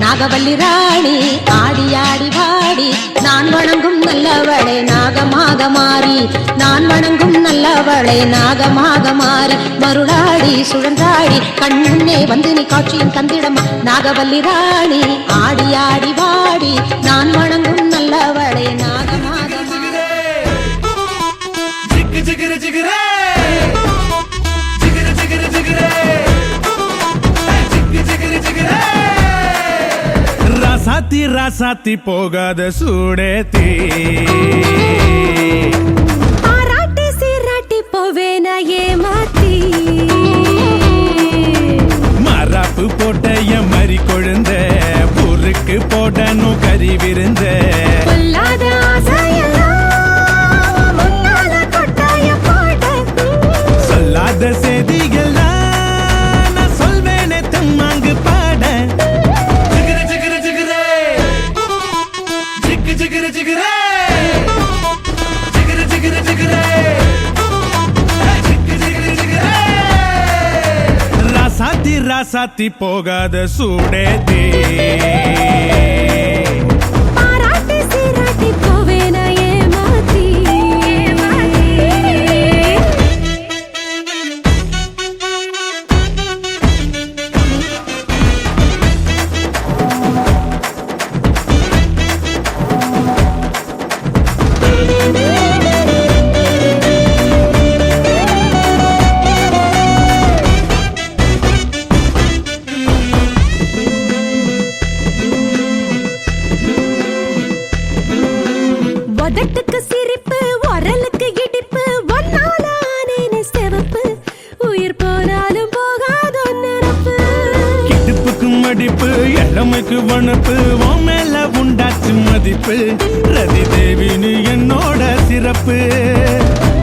நாகவல்லி ராணி ஆடி ஆடி வாடி, நான் வணங்கும் நல்லவளே நாகமாக மாறி, நான் வணங்கும் நல்லவளே நாகமாக மாறி, மருளாடி சுழன்றாடி கண்முன்னே வந்து நீ காட்சியும் தந்திடமா. நாகவல்லி ராணி ஆடி ஆடி வாடி, நான் வணங்கும் நல்லவளே நாகமாக மாறி. ஜிகு ஜிகிரு ஜிகிரே ஜிகிரு ஜிகிரு ஜிகிரே ஜிகு ஜிகிரு ஜிகிரே. ராசாத்தி ராசாத்தி போகாத சூடேத்தி, பாராட்டி சீராட்டி போவேன ஏமாத்தி, மராப்பு போட்ட என் மறி கொழுந்த ஊருக்கு போடணும் கறி விருந்த. பொல்லாத ஆசையெல்லாம் முன்னால கொட்டாய போட, சொல்லாத செய்திகள்லாம் நான் சொல்வேனே தம்மாங்கு பாட. ஜிகிரு ஜிகிரு ஜிகிரே ஜிகு ஜிகிரு ஜிகிரே ஜிகிரு ஜிகிரு ஜிகிரே ஜிகு ஜிகிரு ஜிகிரே. ராசாத்தி ராசாத்தி போகாத சூடேத்தி, பாராட்டி சீராட்டி போவேன ஏமாத்தி. உதட்டுக்கு சிரிப்பு உரலுக்கு இடிப்பு, ஒன்னால ஆனேனே சிவப்பு, உயிர் போனாலும் போகாத நிரப்பு. இடுப்புக்கு மடிப்பு இளமைக்கு வனப்பு உன் மேல உண்டாச்சு மதிப்பு. ரதி தேவினு என்னோட சிறப்பு.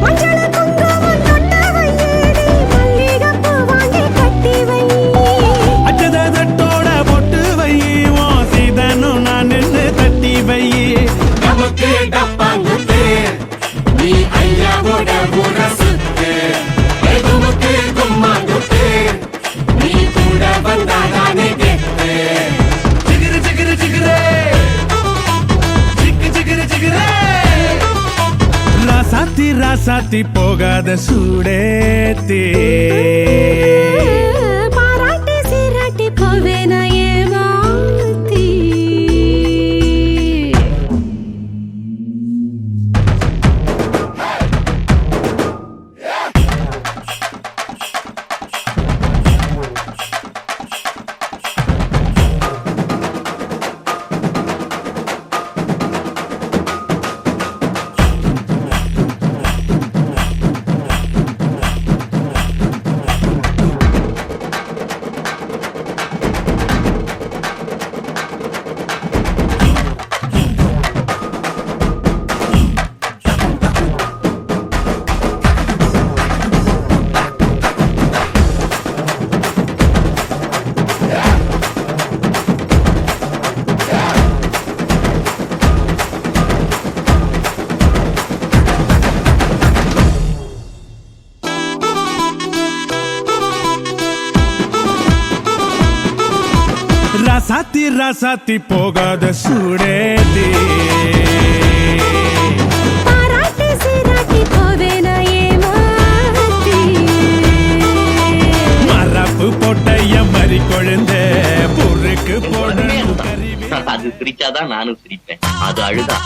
மஞ்சள குங்குமம் தொட்ட வையேடி, மல்லிகைப்பூ வாங்கி கட்டி வை. அச்சதோட பொட்டு வை உன் சீதனும் நான் நின்று தட்டி வை. நமக்கு டப்பாங்குத்து நீ ஐயாவோட முரசுத்து, எதுவுக்கு கும்மாங்குத்து நீ கூட வந்தாதானே கெத்து. ஜிகிரு ஜிகிரு ஜிகிரே ஜிகு ஜிகிரு ஜிகிரே. ராசாத்தி ராசாத்தி போகாத சூடேத்தி, பாராட்டி சீராட்டி போவேன ஏமாத்தி. ராசாத்தி ராசாத்தி போகாத சூடேத்தி, பாராட்டி சீராட்டி போவேன ஏமாத்தி. மரப்பு போட்ட என் மறி கொழுந்த பொருக்கு போடணும் கறி விருந்த. அது சிரிச்சாதான் நானும் சிரிப்பேன், அது அழுதா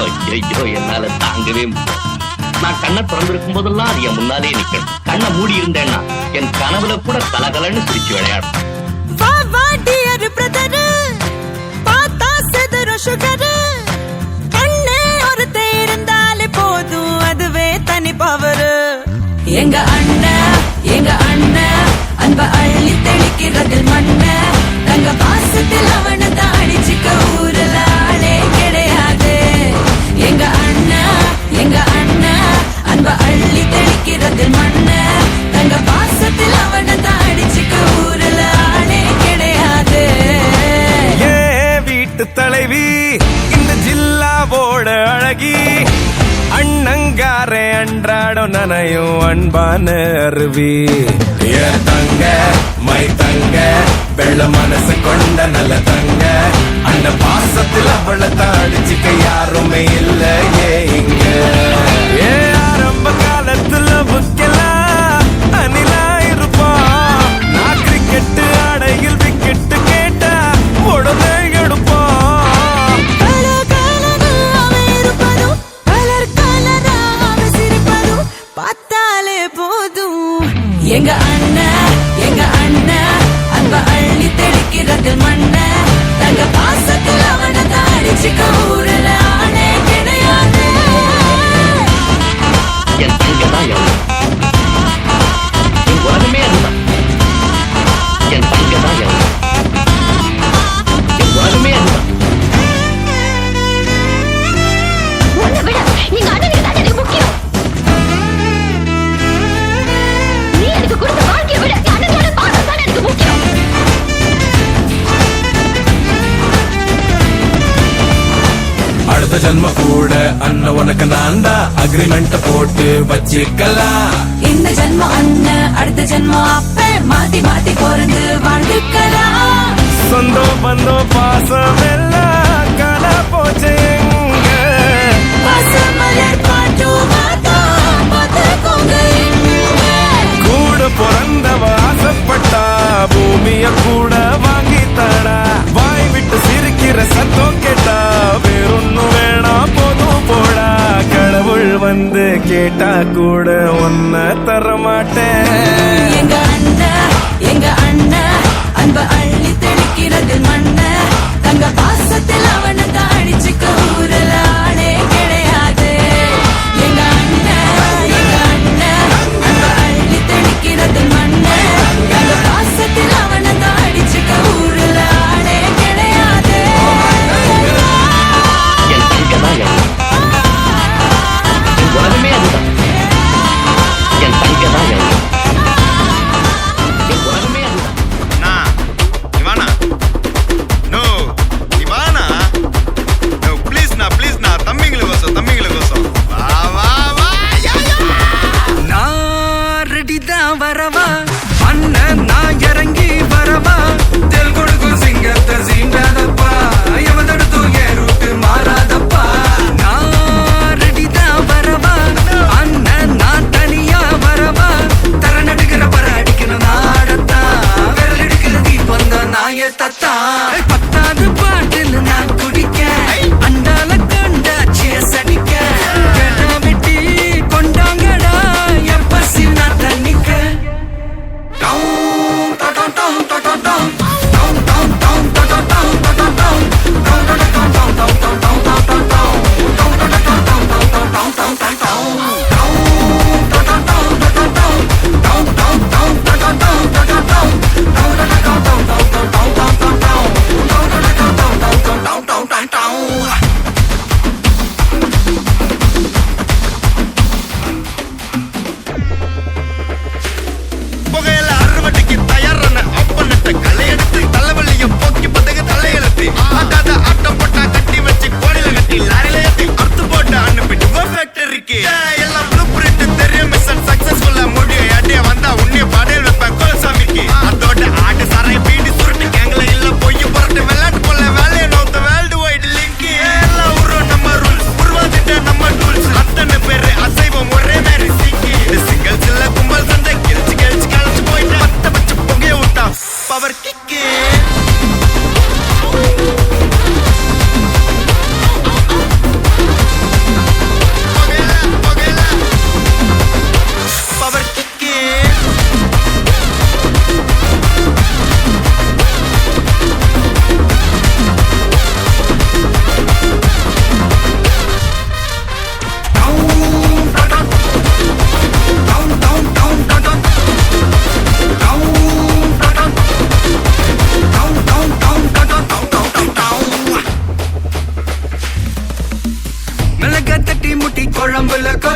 ஐயோ என்னால தாங்கவே முடியாது. நான் கண்ணை திறந்திருக்கும் போதெல்லாம் அது என் முன்னாலே நிக்கணும். கண்ணை மூடி இருந்தேன்னா என் கனவுல கூட கலகலன்னு சிரிச்சு விளையாடும். எங்க அண்ணன் அன்ப அள்ளி தெளிக்கிறதில் மண்ண தங்க பாசத்தில் அவனை தாடிச்சுக்க ஊரல ஆளே கிடையாது எங்க அண்ணா அன்ப அள்ளி தெளிக்கிறதில் மண்ண தங்க பாசத்தில் அவனை தாடிச்சுக்க ஊரல ஆளே கிடையாது ஏ வீட்டு தலைவி இந்த ஜில்லாவோட அழகி அண்ணங்காரே அன்றாடம் நனையும் அன்பான அருவி ஏ தங்க மை தங்க வெள்ள மனசு கொண்ட நல்ல தங்க அந்த பாசத்தில் அவளை தாடிச்சுக்க யாருமே இல்லையே இங்க ஏ ஆரம்ப காலத்துல புக்கலாம் அணிலா இருப்பான் நான் கிரிக்கெட்டு ஆடையில் விக்கெட்டு கேட்டா உடனே எடுப்பான் பார்த்தாலே போதும் எங்க அண்ணா அன்ப அள்ளி தெளிக்கிறது மண்ண தங்க பாசத்தில் அவனை தாடிச்சுக்க ஊரல ஆளே கிடையாது என் தங்கதான் எவ்வளவு என் உலகமே அதுதான் என் தங்கதான் எவ்வளவு என் உலகமே அதுதான் உன்னை விட எங்க அண்ணனுக்கு தான் எனக்கு முக்கியம். நீ எனக்கு கொடுத்த வாழ்க்கையை விட என் அண்ணனோட பாசம் தான் எனக்கு முக்கியம். அடுத்த ஜன்ம கூட அண்ணன் உனக்கு நான்டா அக்ரிமெண்ட் போட்டு வச்சிக்கலாம் இந்த ஜென்மம் அண்ணன் அடுத்த ஜென்மம் அப்ப மாத்தி மாத்தி பிறந்து வாழ்ந்துக்கலாம் சொந்தம் பந்தம் பாசம் எல்லாம் காண போச்சு எங்க பசுமலர் பாட்டு மாதம் பார்த்துக்கோங்க கூட பிறந்தவ ஆசைப்பட்டா பூமிய கூட வாங்கி தாடா வாய் விட்டு சிரிக்கிற சத்தம் கேட்டா வேறொன்னும் வேணாம் போதும் போடா கடவுள் வந்து கேட்டா கூட ஒன்ன தர மாட்டேன் எங்க அண்ணா அன்ப அள்ளி தெளிக்கிறது மண்ண தங்க பாசத்தில் அவனை தாடிச்சுக்க ஊரல ஆளே கிடையாது எங்க அண்ணா அன்ப அள்ளி தெளிக்கிறது மண்ண தங்க பாசத்தில் அவனை தாடிச்சுக்க ஊரல ஆளே கிடையாது என் தங்கதான் எவ்வளவு என் உலகமே அதுதான் என் தங்கதான் எவ்வளவு என் உலகமே அதுதான் இவானா நோ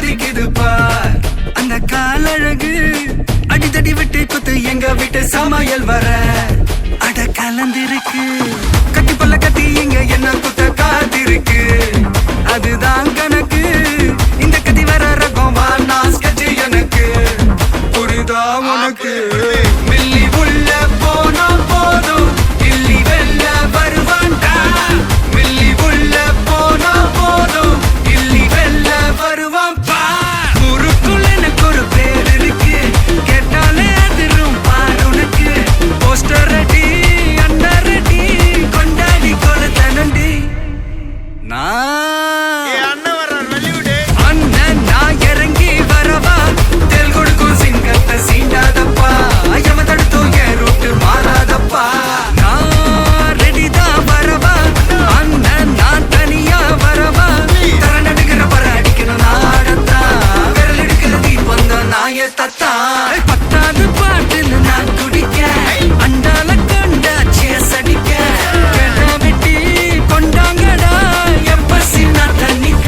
துடிக்குது பார் அந்த காலழகு அடித்தடி விட்டு குத்து எங்க வீட்டு சமையல் வர அட கலந்திருக்கு கட்டி பல்ல கட்டி இங்க என்ன குத்த காத்திருக்கு அதுதான் கணக்கு இந்த கதி வர ரகம் வானா ஸ்கெட்ச் எனக்கு புரிதா உனக்கு மில்லி உள்ள போனா போதும் இல்லி வெல்ல வருவான்டா மில்லி உள்ள போனா போதும் இல்லி வெல்ல வருவான் பா ஊருக்குள்ள எனக்கு ஒரு பேர் இருக்கு கேட்டாலே அதிரும் பார் உனக்கு போஸ்டர் ரெடி அண்டர் ரெடி கொண்டாடி கொளுத்தனண்டி அண்ணன் நான் இறங்கி வரவா தெல் கொடுக்கும் சிங்கத்தை சீண்டாதப்பா எம தடுத்தோம் என் ரூட்டு மாறாதப்பா நான் ரெடி தான் வரவா அண்ணன் நான் தனியா வரவா தர நடுக்கிற பர அடிக்கணும் நாடத்தா விரல் எடுக்கிற தீபம் தான் நாய தத்தா பத்தாவது பாட்டில் நான் குடிக்க அண்டால கண்டா சேஸ் அடிக்க கெடா வெட்டி கொண்டாங்கடா எப்பசி நான் தண்ணிக்க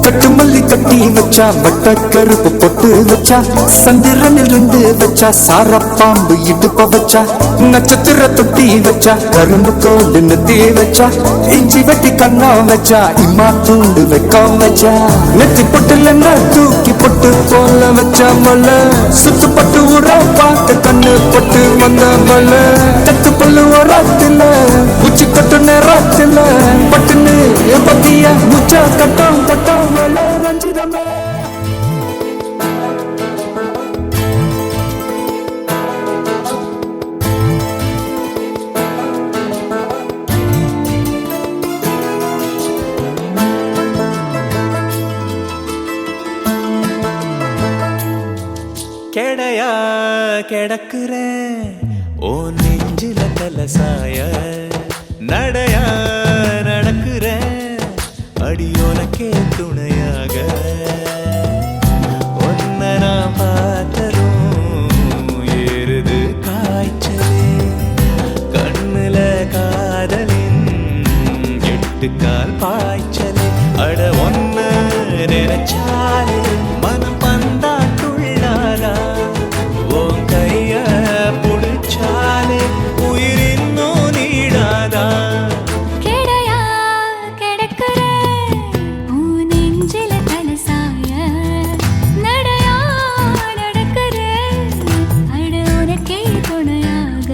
கட்டுமல்லி கட்டி வச்சா வட்ட கருப்பு பொட்டு வச்சா சந்திரனில் இருந்து வச்சா சாரப்பாம்பு இடுப்ப வச்சா நட்சத்திர தொட்டி வச்சா கரும்பு கோடு நெத்தி வச்சா இஞ்சி வெட்டி கண்ணா வச்சா இம்மா தூண்டு வைக்கம் வச்சா நெத்தி பொட்டுல தூக்கி பொட்டு போல வச்சா மலை சுத்து பட்டு உர பார்த்த கண்ணு பொட்டு வந்த மலை கத்து பல்லு உரத்துல உச்சி கட்டு நேரத்துல பட்டுன்னு பத்திய முச்சா கட்டம் கட்டம் மலை ரஞ்சிதமே கெடையா கிடக்குற ஓ நெஞ்சில கலசாய நடையா நடக்குற அடியோனக்கே துணையாக ஒன்ன நான் பார்த்ததும் ஏறுது காய்ச்சலே கண்ணுல காதலின் எட்டு கால் பாய்ச்சலே அட ஒன்ன நினைச்சாலே மனம் பந்தாட்டுள்ளாரா உன் கைய புடிச்சாலே உயிரின்னும் நீடாதா கெடையா கிடக்குற உன் நெஞ்சில தலசாய நடையா நடக்குற அட உனக்கே துணையாக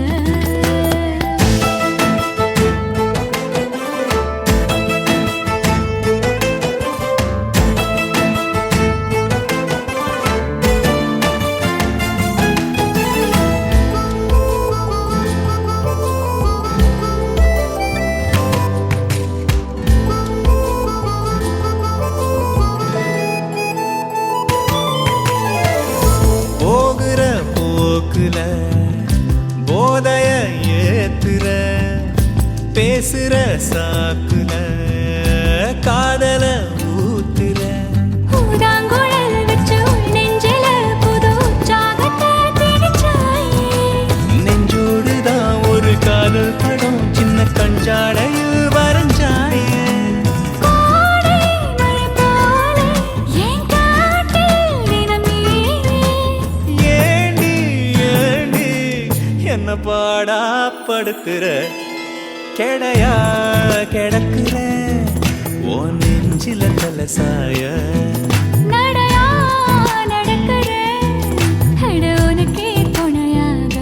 போகிற போக்குல போதைய ஏத்துற பேசுற சாக்குல காதல ஊத்துற ஊதாங்குழல் வச்சு உன் நெஞ்சில புது உற்சாகத்தை திணிச்சாயே. நெஞ்சோடுதான் ஒரு காதல் படம் சின்ன கஞ்சாடையில் வரைஞ்சாயே கோடை மழை போல என் காட்டில் தினம் நீயே. ஏண்டி ஏண்டி என்ன பாடாப்படுத்துற கெடையா கிடக்குற ஓ நெஞ்சில கலசாய நடையா நடக்குற அட உனக்கே துணையாக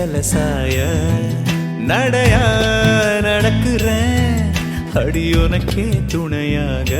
மேல சாய நடையா நடக்கிறேன் அடி உனக்கே துணையாக